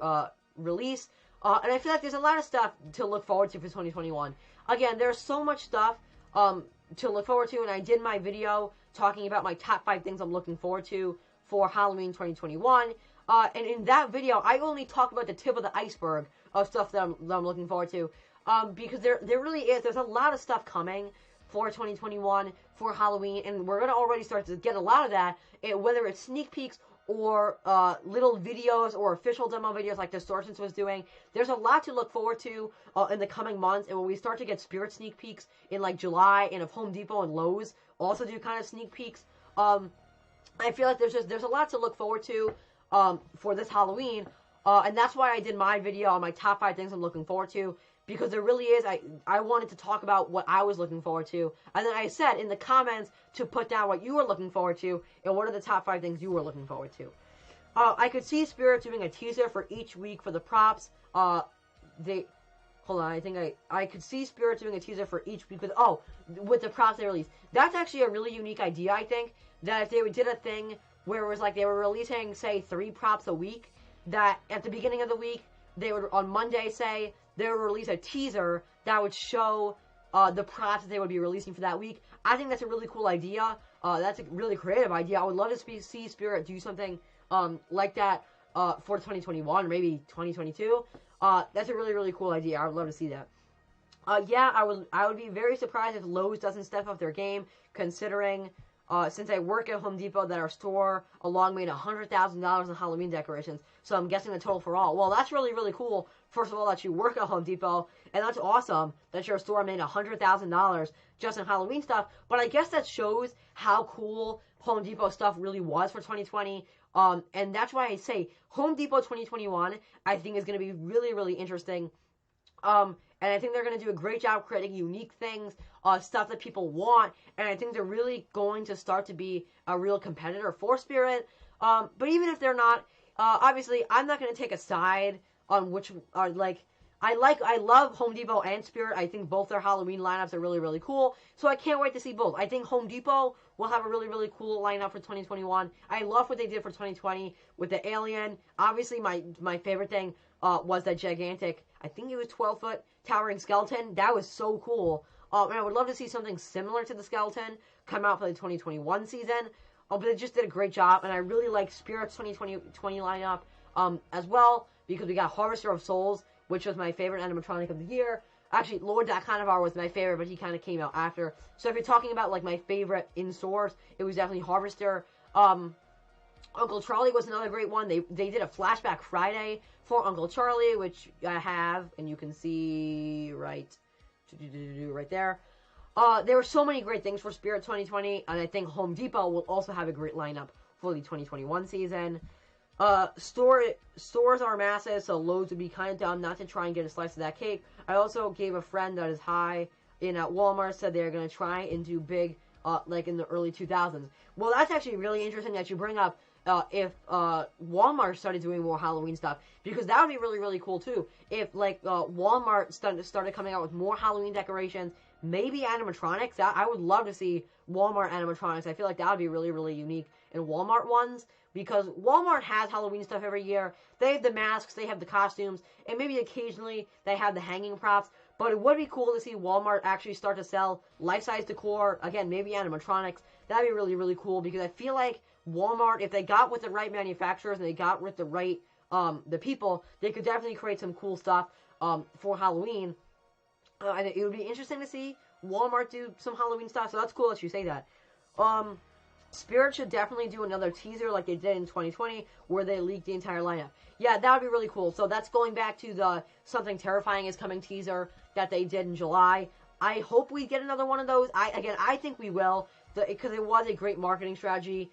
release. And I feel like there's a lot of stuff to look forward to for 2021. Again, there's so much stuff to look forward to, and I did my video talking about my top 5 things I'm looking forward to for Halloween 2021. And in that video, I only talk about the tip of the iceberg of stuff that I'm looking forward to. Because there really is. There's a lot of stuff coming for 2021 for Halloween, and we're going to already start to get a lot of that, whether it's sneak peeks or little videos or official demo videos like Distortions was doing. There's a lot to look forward to in the coming months, and when we start to get Spirit sneak peeks in like July, and if Home Depot and Lowe's also do kind of sneak peeks, I feel like there's a lot to look forward to for this Halloween, and that's why I did my video on my top 5 things I'm looking forward to, because there really is, I wanted to talk about what I was looking forward to, and then I said in the comments to put down what you were looking forward to, and what are the top 5 things you were looking forward to. I could see Spirit doing a teaser for each week for the props. Hold on, I think I could see Spirit doing a teaser for each week with the props they released. That's actually a really unique idea, I think, that if they did a thing where it was like they were releasing, say, 3 props a week, that at the beginning of the week, they would, on Monday, say, they would release a teaser that would show the props that they would be releasing for that week. I think that's a really cool idea. That's a really creative idea. I would love to see Spirit do something like that for 2021, or maybe 2022. That's a really, really cool idea. I would love to see that. Yeah, I would be very surprised if Lowe's doesn't step up their game, considering since I work at Home Depot, that our store alone made $100,000 in Halloween decorations. So I'm guessing the total for all. Well, that's really, really cool. First of all, that you work at Home Depot, and that's awesome that your store made $100,000 just in Halloween stuff. But I guess that shows how cool Home Depot stuff really was for 2020. And that's why I say Home Depot 2021, I think, is going to be really, really interesting. And I think they're going to do a great job creating unique things, stuff that people want. And I think they're really going to start to be a real competitor for Spirit. But even if they're not, obviously, I'm not going to take a side on which are I love Home Depot and Spirit. I think both their Halloween lineups are really, really cool. So I can't wait to see both. I think Home Depot will have a really, really cool lineup for 2021. I love what they did for 2020 with the Alien. Obviously, my favorite thing was that gigantic, I think it was 12-foot towering skeleton. That was so cool. And I would love to see something similar to the skeleton come out for the 2021 season. But they just did a great job. And I really like Spirit's 2020 lineup as well, because we got Harvester of Souls, which was my favorite animatronic of the year. Actually, Lord Dakanavar was my favorite, but he kind of came out after. So if you're talking about like my favorite in stores, it was definitely Harvester. Uncle Charlie was another great one. They did a flashback Friday for Uncle Charlie, which I have, and you can see right there. There were so many great things for Spirit 2020, and I think Home Depot will also have a great lineup for the 2021 season. Stores are massive, so Lowe's would be kind of dumb not to try and get a slice of that cake. I also gave a friend that is high in at Walmart, said they're going to try and do big, like in the early 2000s. Well, that's actually really interesting that you bring up if Walmart started doing more Halloween stuff, because that would be really, really cool too. If like Walmart started coming out with more Halloween decorations, maybe animatronics. I would love to see Walmart animatronics. I feel like that would be really, really unique in Walmart ones, because Walmart has Halloween stuff every year. They have the masks, they have the costumes, and maybe occasionally they have the hanging props. But it would be cool to see Walmart actually start to sell life-size decor. Again, maybe animatronics. That'd be really, really cool, because I feel like Walmart, if they got with the right manufacturers and they got with the right the people, they could definitely create some cool stuff for Halloween. And it would be interesting to see Walmart do some Halloween stuff, so that's cool that you say that. Spirit should definitely do another teaser like they did in 2020, where they leaked the entire lineup. Yeah, that would be really cool. So that's going back to the Something Terrifying is Coming teaser that they did in July. I hope we get another one of those. I think we will, because it was a great marketing strategy.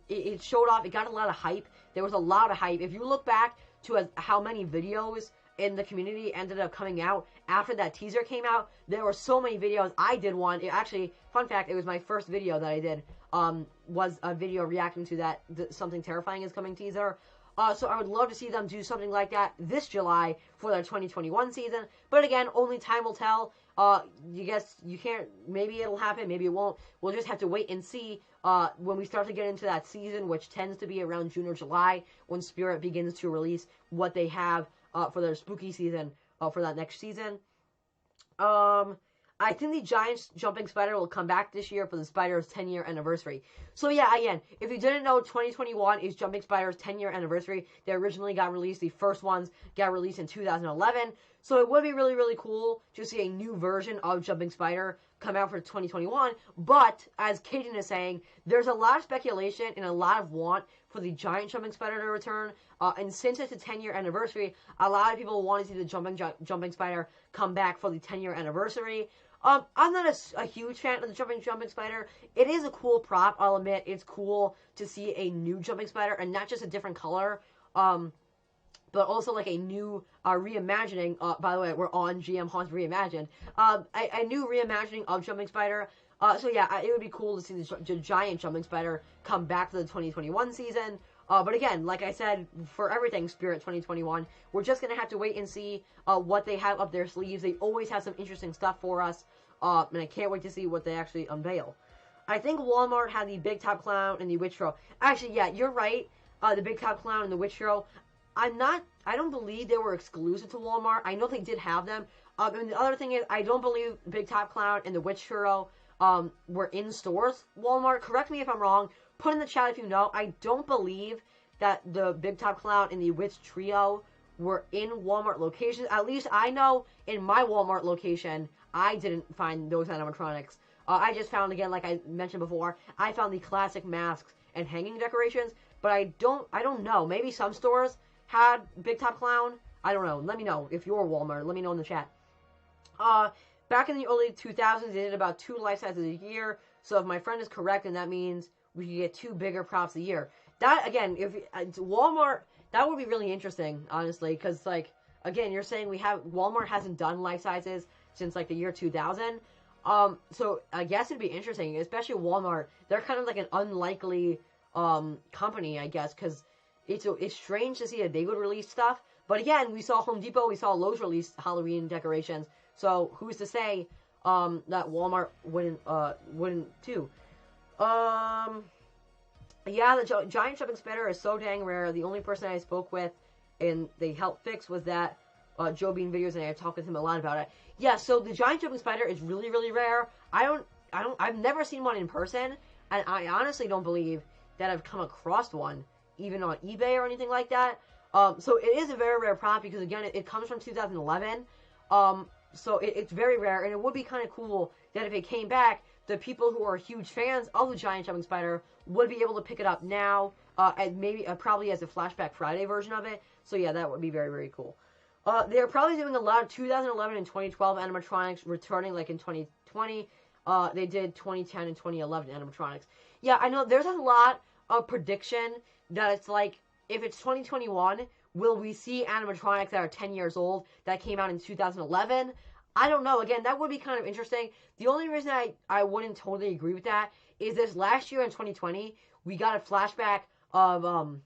It showed off. It got a lot of hype. There was a lot of hype. If you look back to how many videos in the community ended up coming out after that teaser came out, there were so many videos. I did one. Actually, fun fact, it was my first video that I did. Was a video reacting to that Something Terrifying is Coming teaser. So I would love to see them do something like that this July for their 2021 season. But again, only time will tell. You guess you can't. Maybe it'll happen. Maybe it won't. We'll just have to wait and see when we start to get into that season, which tends to be around June or July, when Spirit begins to release what they have for their spooky season for that next season. I think the Giant Jumping Spider will come back this year for the Spider's 10-year anniversary. So yeah, again, if you didn't know, 2021 is Jumping Spider's 10-year anniversary. They originally got released, the first ones got released in 2011. So it would be really, really cool to see a new version of Jumping Spider come out for 2021. But, as Kaden is saying, there's a lot of speculation and a lot of want for the Giant Jumping Spider to return. And since it's a 10-year anniversary, a lot of people want to see the Jumping Spider come back for the 10-year anniversary. I'm not a huge fan of the Jumping Spider. It is a cool prop, I'll admit. It's cool to see a new Jumping Spider, and not just a different color, but also like a new reimagining. By the way, we're on GMHaunts Reimagined. A new reimagining of Jumping Spider. So yeah, it would be cool to see the Giant Jumping Spider come back for the 2021 season. But again, like I said, for everything Spirit 2021, we're just going to have to wait and see what they have up their sleeves. They always have some interesting stuff for us, and I can't wait to see what they actually unveil. I think Walmart had the Big Top Clown and the Witch Show. Actually, yeah, you're right. The Big Top Clown and the Witch Show. I don't believe they were exclusive to Walmart. I know they did have them. And the other thing is, I don't believe Big Top Clown and the Witch Show were in stores. Walmart, correct me if I'm wrong. Put in the chat if you know. I don't believe that the Big Top Clown and the Witch Trio were in Walmart locations. At least I know in my Walmart location, I didn't find those animatronics. I just found, again, like I mentioned before, I found the classic masks and hanging decorations, but I don't know. Maybe some stores had Big Top Clown. I don't know. Let me know if you're Walmart. Let me know in the chat. Back in the early 2000s, they did about 2 life sizes a year. So if my friend is correct, then that means we could get 2 bigger props a year. That, again, if Walmart, that would be really interesting, honestly, because, like, again, you're saying Walmart hasn't done life sizes since, like, the year 2000. So I guess it'd be interesting, especially Walmart. They're kind of like an unlikely company, I guess, because it's strange to see that they would release stuff. But again, we saw Home Depot, we saw Lowe's release Halloween decorations. So who's to say that Walmart wouldn't too? Yeah, the Giant Jumping Spider is so dang rare. The only person I spoke with and they helped fix was that Joe Bean Videos, and I talked with him a lot about it. Yeah, so the Giant Jumping Spider is really, really rare. I've never seen one in person, and I honestly don't believe that I've come across one, even on eBay or anything like that. So it is a very rare prop because, again, it comes from 2011. So it's very rare, and it would be kind of cool that if it came back, the people who are huge fans of the Giant Jumping Spider would be able to pick it up now, and maybe probably as a Flashback Friday version of it. So yeah, that would be very, very cool. They're probably doing a lot of 2011 and 2012 animatronics returning, like in 2020. They did 2010 and 2011 animatronics. Yeah, I know there's a lot of prediction that it's like, if it's 2021, will we see animatronics that are 10 years old that came out in 2011? I don't know. Again, that would be kind of interesting. The only reason I wouldn't totally agree with that is this last year in 2020, we got a flashback of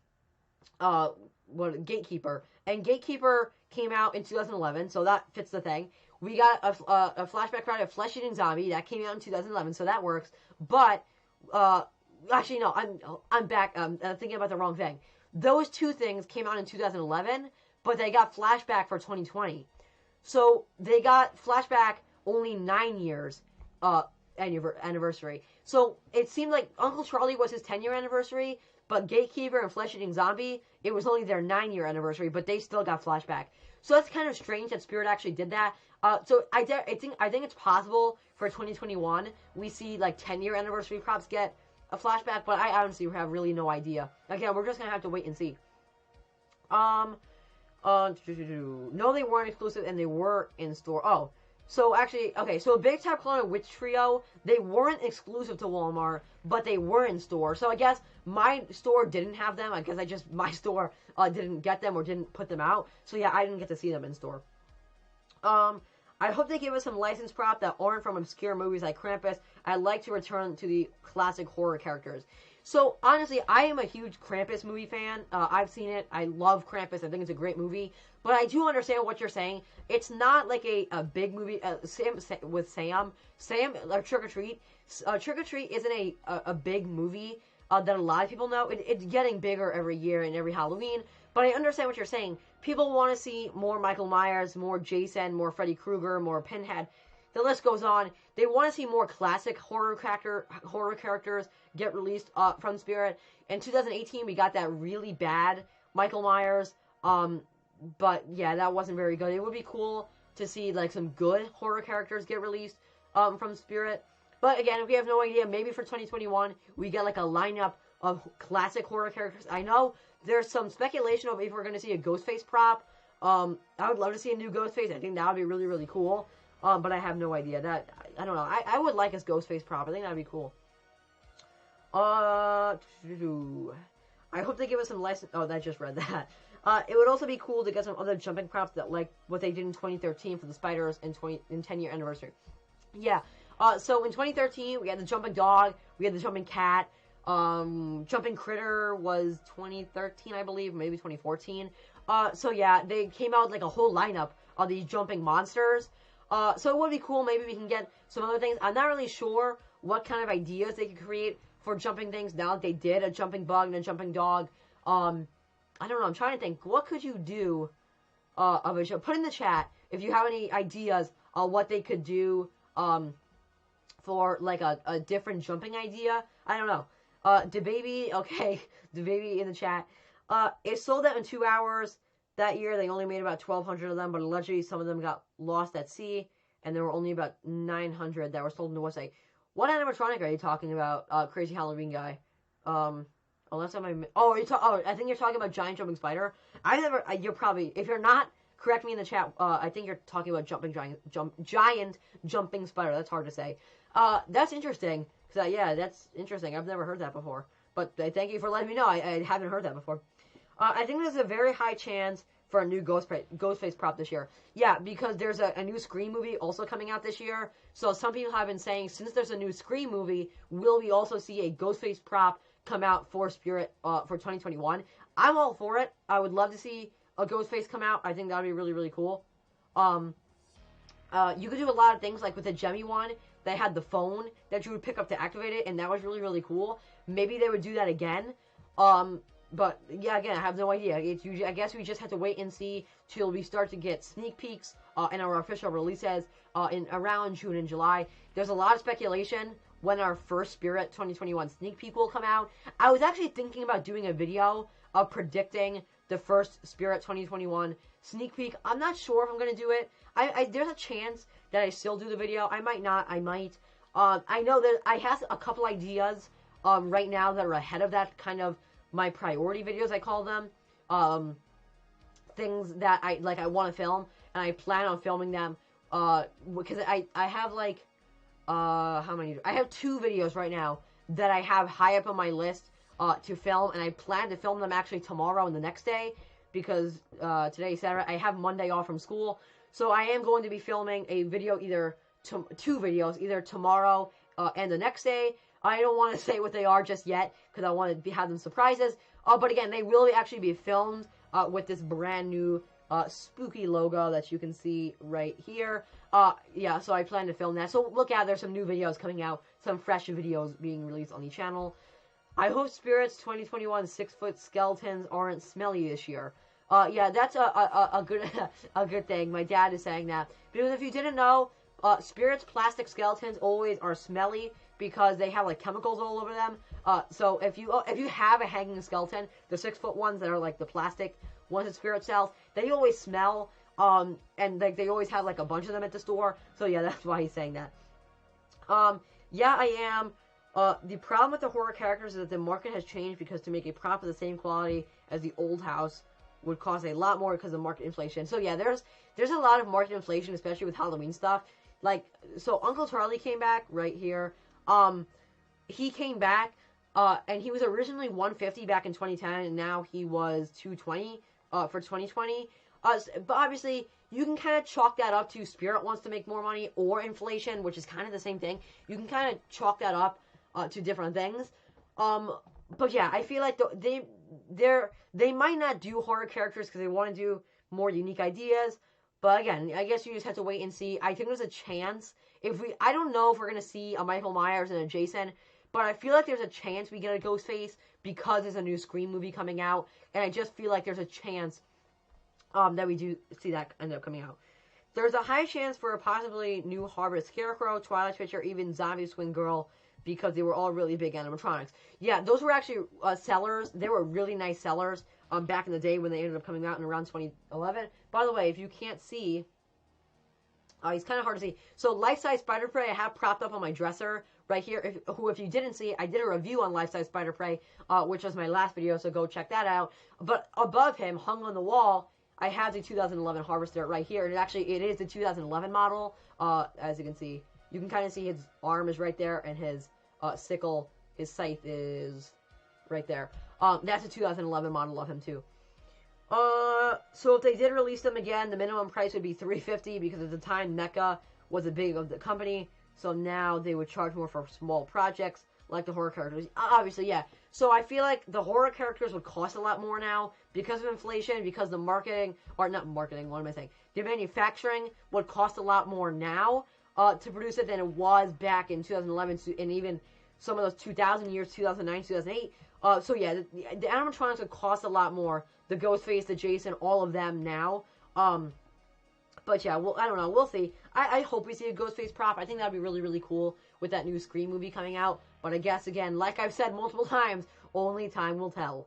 Gatekeeper. And Gatekeeper came out in 2011, so that fits the thing. We got a flashback ride of Flesh Eating Zombie that came out in 2011, so that works. But actually no, I'm back. I'm thinking about the wrong thing. Those two things came out in 2011, but they got flashback for 2020. So they got flashback only 9 years anniversary. So it seemed like Uncle Charlie was his 10-year anniversary, but Gatekeeper and Flesh Eating Zombie, it was only their 9-year anniversary, but they still got flashback. So that's kind of strange that Spirit actually did that. So I think it's possible for 2021 we see like 10-year anniversary props get a flashback, but I honestly have really no idea. Again, we're just gonna have to wait and see. No, they weren't exclusive, and they were in store. Oh, so actually, okay, so Big Top Clown and Witch Trio, they weren't exclusive to Walmart, but they were in store. So I guess my store didn't have them. I guess my store didn't get them or didn't put them out. So yeah, I didn't get to see them in store. I hope they give us some licensed prop that aren't from obscure movies like Krampus. I'd like to return to the classic horror characters. So, honestly, I am a huge Krampus movie fan. I've seen it. I love Krampus. I think it's a great movie. But I do understand what you're saying. It's not like a big movie. With Sam, Trick or Treat. Trick or Treat isn't a big movie that a lot of people know. It's getting bigger every year and every Halloween. But I understand what you're saying. People want to see more Michael Myers, more Jason, more Freddy Krueger, more Pinhead. The list goes on. They want to see more classic horror characters get released from Spirit. In 2018, we got that really bad Michael Myers. But yeah, that wasn't very good. It would be cool to see like some good horror characters get released from Spirit. But again, if we have no idea, maybe for 2021 we get like a lineup of classic horror characters. I know there's some speculation of if we're going to see a Ghostface prop. I would love to see a new Ghostface. I think that would be really, really cool. But I have no idea. I don't know. I would like a Ghostface prop. I think that would be cool. I hope they give us some license. Oh, I just read that. It would also be cool to get some other jumping props that like what they did in 2013 for the spiders in 10-year anniversary. Yeah. So in 2013 we had the jumping dog, we had the jumping cat. Jumping Critter was 2013, I believe, maybe 2014. So yeah, they came out with like a whole lineup of these jumping monsters. So it would be cool. Maybe we can get some other things. I'm not really sure what kind of ideas they could create for jumping things now that they did a jumping bug and a jumping dog. I don't know. I'm trying to think. What could you do of a show? Put in the chat if you have any ideas on what they could do for like a different jumping idea. I don't know. DeBaby, okay, DeBaby in the chat. It sold out in 2 hours. That year, they only made about 1,200 of them, but allegedly some of them got lost at sea, and there were only about 900 that were sold on the website. What animatronic are you talking about, Crazy Halloween guy? Unless I think you're talking about Giant Jumping Spider. You're probably, if you're not, correct me in the chat. I think you're talking about Giant Jumping Spider. That's hard to say. That's interesting. Yeah, that's interesting. I've never heard that before. But thank you for letting me know. I haven't heard that before. I think there's a very high chance for a new Ghostface prop this year. Yeah, because there's a new Scream movie also coming out this year. So some people have been saying, since there's a new Scream movie, will we also see a Ghostface prop come out for Spirit for 2021? I'm all for it. I would love to see a Ghostface come out. I think that would be really, really cool. You could do a lot of things, like with the Jemmy one, they had the phone that you would pick up to activate it, and that was really, really cool. Maybe they would do that again. But yeah, again, I have no idea. I guess we just have to wait and see till we start to get sneak peeks and our official releases in around June and July. There's a lot of speculation when our first Spirit 2021 sneak peek will come out. I was actually thinking about doing a video of predicting the first Spirit 2021 sneak peek. I'm not sure if I'm going to do it. There's a chance that I still do the video. I might not. I might. I know that I have a couple ideas right now that are ahead of that, kind of my priority videos, I call them. Things that I want to film, and I plan on filming them because I have like how many? I have 2 videos right now that I have high up on my list to film, and I plan to film them actually tomorrow and the next day, because today is Saturday. I have Monday off from school, so I am going to be filming a video, either 2 videos, either tomorrow and the next day. I don't want to say what they are just yet, because I want to have them surprises. But again, they will actually be filmed with this brand new spooky logo that you can see right here. Yeah, so I plan to film that. So look out, there's some new videos coming out, some fresh videos being released on the channel. I hope Spirits 2021 6-foot skeletons aren't smelly this year. Yeah, that's a good thing. My dad is saying that, because if you didn't know, Spirits plastic skeletons always are smelly because they have like chemicals all over them. So if you have a hanging skeleton, the 6-foot ones that are like the plastic ones that Spirit sells, they always smell. And like they always have like a bunch of them at the store. So yeah, that's why he's saying that. Yeah, I am. The problem with the horror characters is that the market has changed, because to make a prop of the same quality as the old house would cost a lot more because of market inflation. So yeah, there's a lot of market inflation, especially with Halloween stuff. Like, so Uncle Charlie came back right here. He came back, and he was originally $150 back in 2010, and now he was $220 for 2020. But obviously, you can kind of chalk that up to Spirit wants to make more money, or inflation, which is kind of the same thing. You can kind of chalk that up to different things. But yeah, I feel like they might not do horror characters because they want to do more unique ideas. But again, I guess you just have to wait and see. I think there's a chance I don't know if we're gonna see a Michael Myers and a Jason, but I feel like there's a chance we get a Ghostface because there's a new Scream movie coming out, and I just feel like there's a chance that we do see that end up coming out. There's a high chance for a possibly new Harvard Scarecrow, Twilight Switch, or even Zombie Swing Girl because they were all really big animatronics. Yeah, those were actually sellers. They were really nice sellers back in the day when they ended up coming out in around 2011. By the way, if you can't see, he's kind of hard to see. So Life-Size Spider-Prey I have propped up on my dresser right here. If you didn't see, I did a review on Life-Size Spider-Prey, which was my last video, so go check that out. But above him, hung on the wall, I have the 2011 Harvester right here. And it is the 2011 model. As you can see, you can kind of see his arm is right there, and his sickle, his scythe is right there. That's a 2011 model of him too. So if they did release them again, the minimum price would be $350 because at the time NECA was a big of the company. So now they would charge more for small projects like the horror characters. Obviously, yeah. So I feel like the horror characters would cost a lot more now because of inflation, because the marketing, or not marketing, what am I saying? The manufacturing would cost a lot more now to produce it than it was back in 2011 and even some of those 2000 years, 2009, 2008. So yeah, the animatronics would cost a lot more. The Ghostface, the Jason, all of them now. But yeah, well, I don't know. We'll see. I hope we see a Ghostface prop. I think that'd be really, really cool with that new Scream movie coming out. But I guess, again, like I've said multiple times, only time will tell.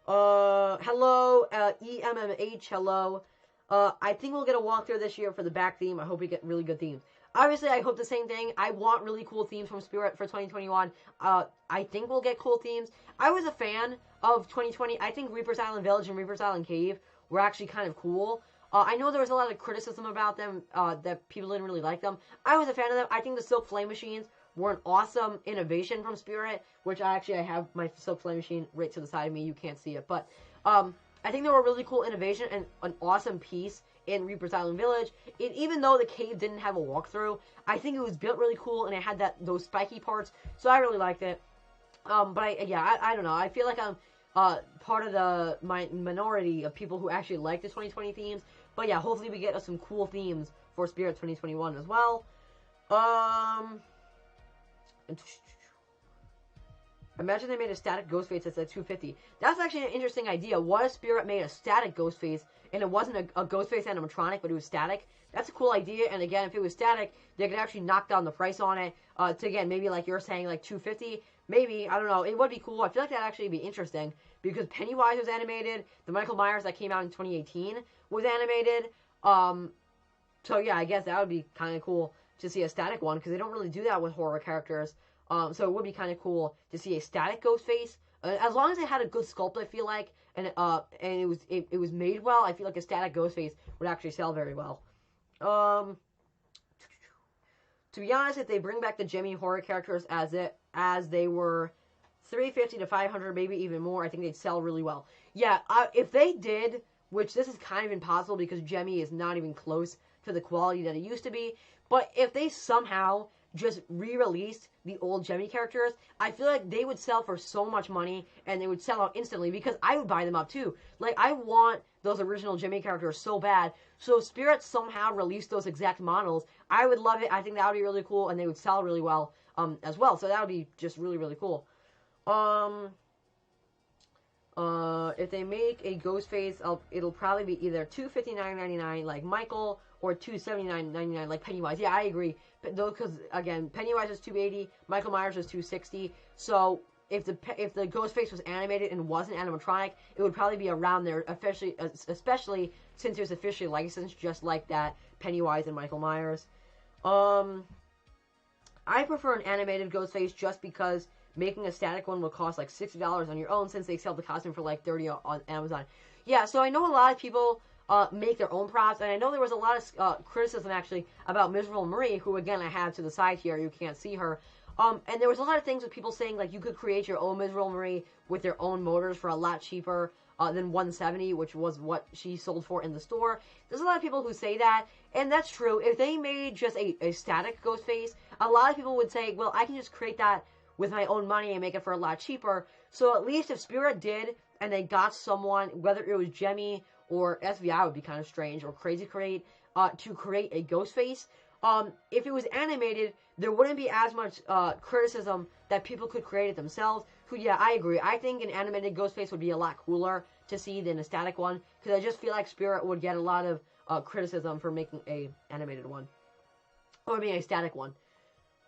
Hello, EMMH, hello. I think we'll get a walkthrough this year for the back theme. I hope we get really good themes. Obviously, I hope the same thing. I want really cool themes from Spirit for 2021. I think we'll get cool themes. I was a fan of 2020. I think Reaper's Island Village and Reaper's Island Cave were actually kind of cool. I know there was a lot of criticism about them, that people didn't really like them. I was a fan of them. I think the Silk Flame Machines were an awesome innovation from Spirit, which I have my Silk Flame Machine right to the side of me. You can't see it. But I think they were a really cool innovation and an awesome piece in Reaper's Island Village. Even though the cave didn't have a walkthrough, I think it was built really cool and it had those spiky parts, so I really liked it. But I don't know. I feel like I'm part of the minority of people who actually like the 2020 themes. But yeah, hopefully we get some cool themes for Spirit 2021 as well. Imagine they made a static Ghostface that's at $250. That's actually an interesting idea. What if Spirit made a static Ghostface and it wasn't a Ghostface animatronic, but it was static? That's a cool idea. And again, if it was static, they could actually knock down the price on it to, again, maybe like you're saying, like $250. Maybe, I don't know. It would be cool. I feel like that'd actually be interesting because Pennywise was animated. The Michael Myers that came out in 2018 was animated. So yeah, I guess that would be kind of cool to see a static one because they don't really do that with horror characters. So it would be kind of cool to see a static Ghostface, as long as it had a good sculpt. I feel like, and it was made well. I feel like a static Ghostface would actually sell very well. To be honest, if they bring back the Jimmy horror characters as they were, $350 to $500, maybe even more, I think they'd sell really well. Yeah, if they did, which this is kind of impossible because Jimmy is not even close to the quality that it used to be. But if they somehow just re-released the old Jimmy characters, I feel like they would sell for so much money and they would sell out instantly because I would buy them up too. Like, I want those original Jimmy characters so bad. So if Spirit somehow released those exact models, I would love it. I think that would be really cool and they would sell really well as well. So that would be just really, really cool. If they make a Ghostface, it'll probably be either $259.99 like Michael or $279.99 like Pennywise. Yeah, I agree. Because again, Pennywise was $280, Michael Myers was $260. So if the Ghostface was animated and wasn't animatronic, it would probably be around there, especially since it was officially licensed, just like that Pennywise and Michael Myers. I prefer an animated Ghostface just because making a static one will cost like $60 on your own since they sell the costume for like $30 on Amazon. Yeah, so I know a lot of people make their own props, and I know there was a lot of criticism actually about Miserable Marie, who again I have to the side here, you can't see her. And there was a lot of things with people saying like you could create your own Miserable Marie with their own motors for a lot cheaper than $170, which was what she sold for in the store. There's a lot of people who say that, and that's true. If they made just a static Ghostface, a lot of people would say, well, I can just create that with my own money and make it for a lot cheaper. So at least if Spirit did, and they got someone, whether it was Jemmy or SVI would be kind of strange, or Crazy Create, to create a Ghostface. If it was animated, there wouldn't be as much criticism that people could create it themselves. So yeah, I agree. I think an animated Ghostface would be a lot cooler to see than a static one, because I just feel like Spirit would get a lot of criticism for making a animated one, or being a static one.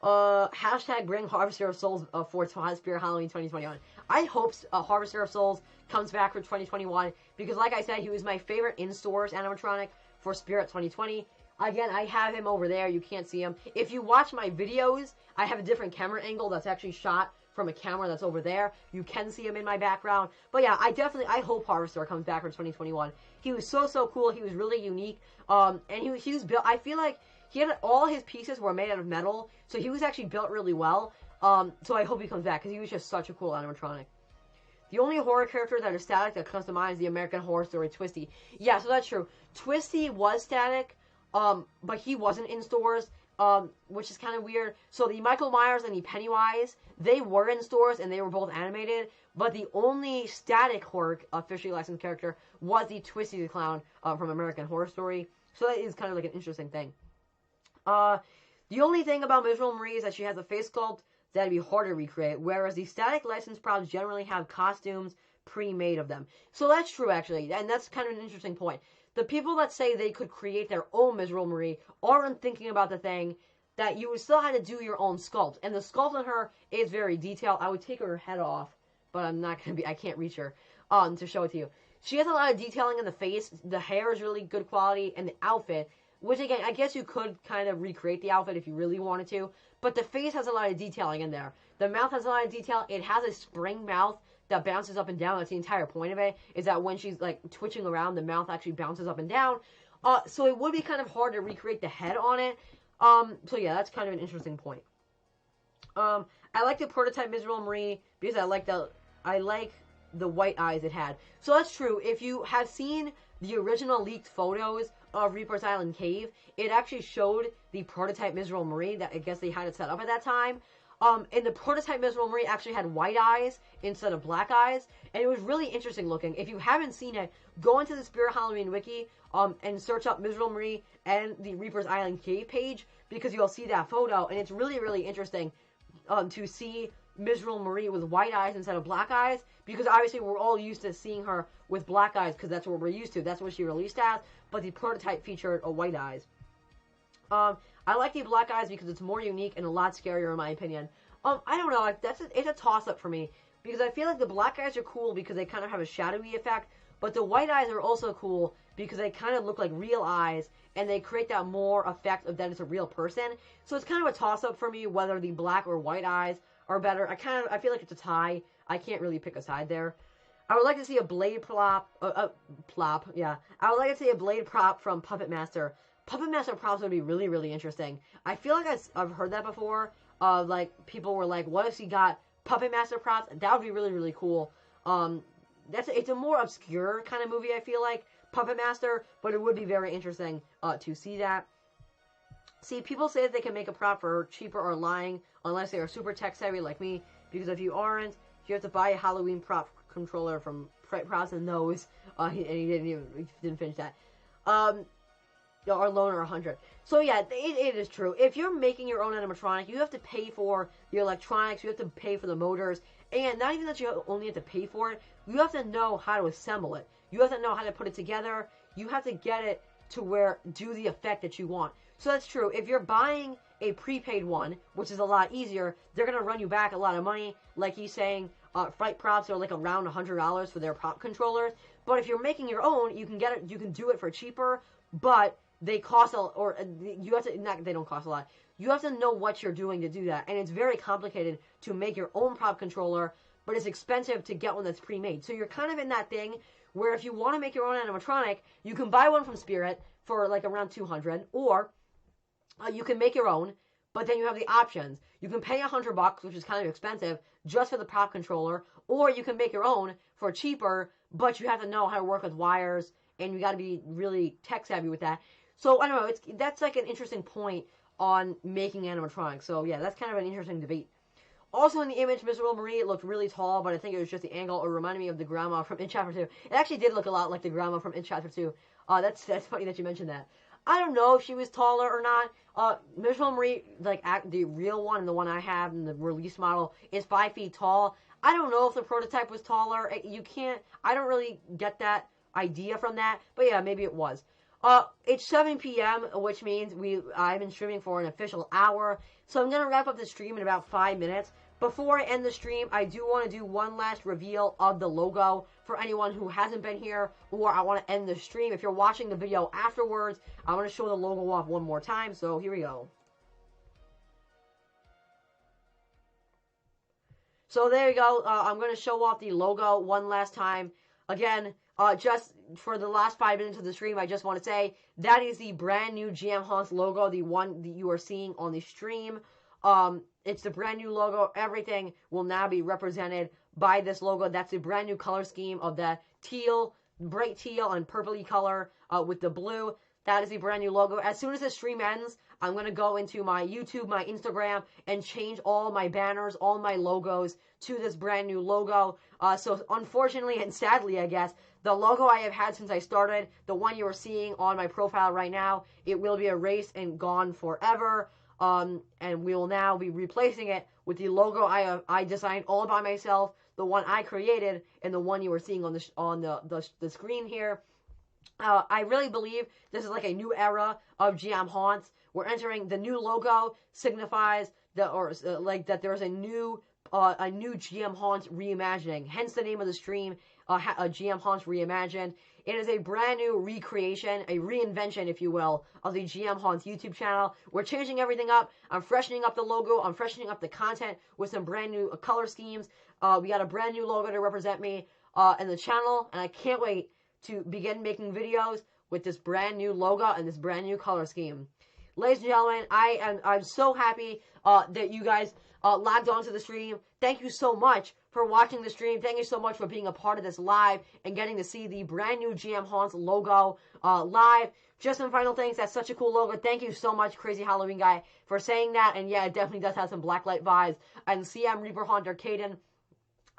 Hashtag bring Harvester of Souls for Spirit Halloween 2021. I hope Harvester of Souls comes back for 2021, because like I said, he was my favorite in-stores animatronic for Spirit 2020. Again, I have him over there. You can't see him. If you watch my videos, I have a different camera angle that's actually shot from a camera that's over there. You can see him in my background. But yeah, I hope Harvester comes back for 2021. He was so cool. He was really unique. And he was built, I feel like he had all his pieces were made out of metal, so he was actually built really well. So I hope he comes back, because he was just such a cool animatronic. The only horror character that is static that comes to mind is the American Horror Story Twisty. Yeah, so that's true. Twisty was static, but he wasn't in stores, which is kind of weird. So the Michael Myers and the Pennywise, they were in stores, and they were both animated, but the only static horror officially licensed character was the Twisty the Clown from American Horror Story. So that is kind of like an interesting thing. The only thing about Miserable Marie is that she has a face sculpt that'd be hard to recreate, whereas the static licensed props generally have costumes pre-made of them. So that's true, actually, and that's kind of an interesting point. The people that say they could create their own Miserable Marie aren't thinking about the thing that you would still have to do your own sculpt, and the sculpt on her is very detailed. I would take her head off, but I can't reach her to show it to you. She has a lot of detailing in the face. The hair is really good quality, and the outfit, which again, I guess you could kind of recreate the outfit if you really wanted to, but the face has a lot of detailing in there. The mouth has a lot of detail. It has a spring mouth that bounces up and down. That's the entire point of it, is that when she's like twitching around, the mouth actually bounces up and down. So it would be kind of hard to recreate the head on it. So yeah, that's kind of an interesting point. I like the prototype Miserable Marie because I like the white eyes it had. So that's true. If you have seen the original leaked photos of Reaper's Island Cave, it actually showed the prototype Miserable Marie that I guess they had it set up at that time. And the prototype Miserable Marie actually had white eyes instead of black eyes, and it was really interesting looking. If you haven't seen it, go into the Spirit Halloween wiki and search up Miserable Marie and the Reaper's Island Cave page, because you'll see that photo, and it's really interesting to see Miserable Marie with white eyes instead of black eyes, because obviously we're all used to seeing her with black eyes because that's what we're used to. That's what she released as, but the prototype featured white eyes. I like the black eyes because it's more unique and a lot scarier in my opinion. I don't know, it's a toss-up for me, because I feel like the black eyes are cool because they kind of have a shadowy effect, but the white eyes are also cool because they kind of look like real eyes, and they create that more effect of that it's a real person. So it's kind of a toss-up for me whether the black or white eyes are better. I feel like it's a tie. I can't really pick a side there. I would like to see a blade prop, yeah. I would like to see a blade prop from Puppet Master. Puppet Master props would be really interesting. I feel like I've heard that before. Like, people were like, what if she got Puppet Master props? That would be really cool. It's a more obscure kind of movie, I feel like, Puppet Master, but it would be very interesting to see that. See, people say that they can make a prop for cheaper or lying, unless they are super tech-savvy like me, because if you aren't, you have to buy a Halloween prop controller from Props and Nose, and he didn't finish that. Or Loner 100. So yeah, it is true. If you're making your own animatronic, you have to pay for your electronics, you have to pay for the motors, and not even that you only have to pay for it, you have to know how to assemble it. You have to know how to put it together. You have to get it to where do the effect that you want. So that's true. If you're buying a prepaid one, which is a lot easier, they're going to run you back a lot of money. Like he's saying, Fright Props are like around $100 for their prop controllers. But if you're making your own, you can get it. You can do it for cheaper, but they cost you have to. They don't cost a lot. You have to know what you're doing to do that, and it's very complicated to make your own prop controller. But it's expensive to get one that's pre-made. So you're kind of in that thing where if you want to make your own animatronic, you can buy one from Spirit for like around $200, or you can make your own, but then you have the options. You can pay $100, which is kind of expensive, just for the prop controller, or you can make your own for cheaper, but you have to know how to work with wires, and you got to be really tech savvy with that. So I don't know. That's like an interesting point on making animatronics. So yeah, that's kind of an interesting debate. Also in the image, Miss Will Marie looked really tall, but I think it was just the angle. It reminded me of the grandma from In Chapter 2. It actually did look a lot like the grandma from In Chapter 2. That's funny that you mentioned that. I don't know if she was taller or not. Miss Will Marie, like the real one, the one I have in the release model, is 5 feet tall. I don't know if the prototype was taller. I don't really get that idea from that. But yeah, maybe it was. It's 7 p.m., which means I've been streaming for an official hour. So I'm going to wrap up the stream in about 5 minutes. Before I end the stream, I do want to do one last reveal of the logo for anyone who hasn't been here, or I want to end the stream. If you're watching the video afterwards, I want to show the logo off one more time, so here we go. So there you go. I'm going to show off the logo one last time. Again, just for the last 5 minutes of the stream, I just want to say that is the brand new GMHaunts logo, the one that you are seeing on the stream. It's the brand new logo. Everything will now be represented by this logo. That's a brand new color scheme of the teal, bright teal and purpley color with the blue. That is the brand new logo. As soon as the stream ends, I'm going to go into my YouTube, my Instagram, and change all my banners, all my logos to this brand new logo. So unfortunately and sadly, I guess, the logo I have had since I started, the one you are seeing on my profile right now, it will be erased and gone forever. And we will now be replacing it with the logo I designed all by myself, the one I created, and the one you are seeing on the screen here. I really believe this is like a new era of GMHaunts. We're entering the new logo signifies that there's a new GMHaunts reimagining. Hence the name of the stream, GMHaunts Reimagined. It is a brand new recreation, a reinvention, if you will, of the GMHaunts YouTube channel. We're changing everything up. I'm freshening up the logo. I'm freshening up the content with some brand new color schemes. We got a brand new logo to represent me and the channel, and I can't wait to begin making videos with this brand new logo and this brand new color scheme. Ladies and gentlemen, I'm so happy that you guys logged onto the stream. Thank you so much for watching the stream. Thank you so much for being a part of this live and getting to see the brand new GMHaunts logo live. Just some final things. That's such a cool logo. Thank you so much, Crazy Halloween Guy, for saying that. And yeah, it definitely does have some Blacklight vibes. And CM Reaper Hunter Caden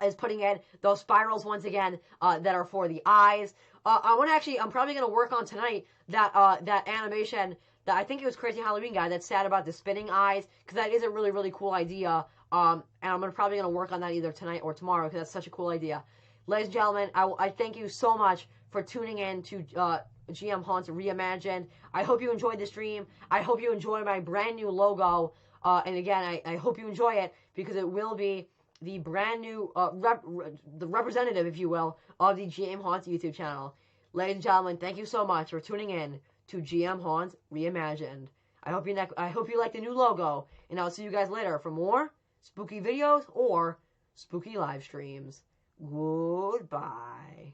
is putting in those spirals once again that are for the eyes. I'm probably going to work on tonight that animation that I think it was Crazy Halloween Guy that said about the spinning eyes, because that is a really, really cool idea. And I'm probably going to work on that either tonight or tomorrow, because that's such a cool idea. Ladies and gentlemen, I thank you so much for tuning in to GMHaunts Reimagined. I hope you enjoyed the stream. I hope you enjoy my brand new logo. And again, I hope you enjoy it, because it will be the brand new, the representative, if you will, of the GMHaunts YouTube channel. Ladies and gentlemen, thank you so much for tuning in to GMHaunts Reimagined. I hope you like the new logo, and I'll see you guys later for more spooky videos or spooky live streams. Goodbye.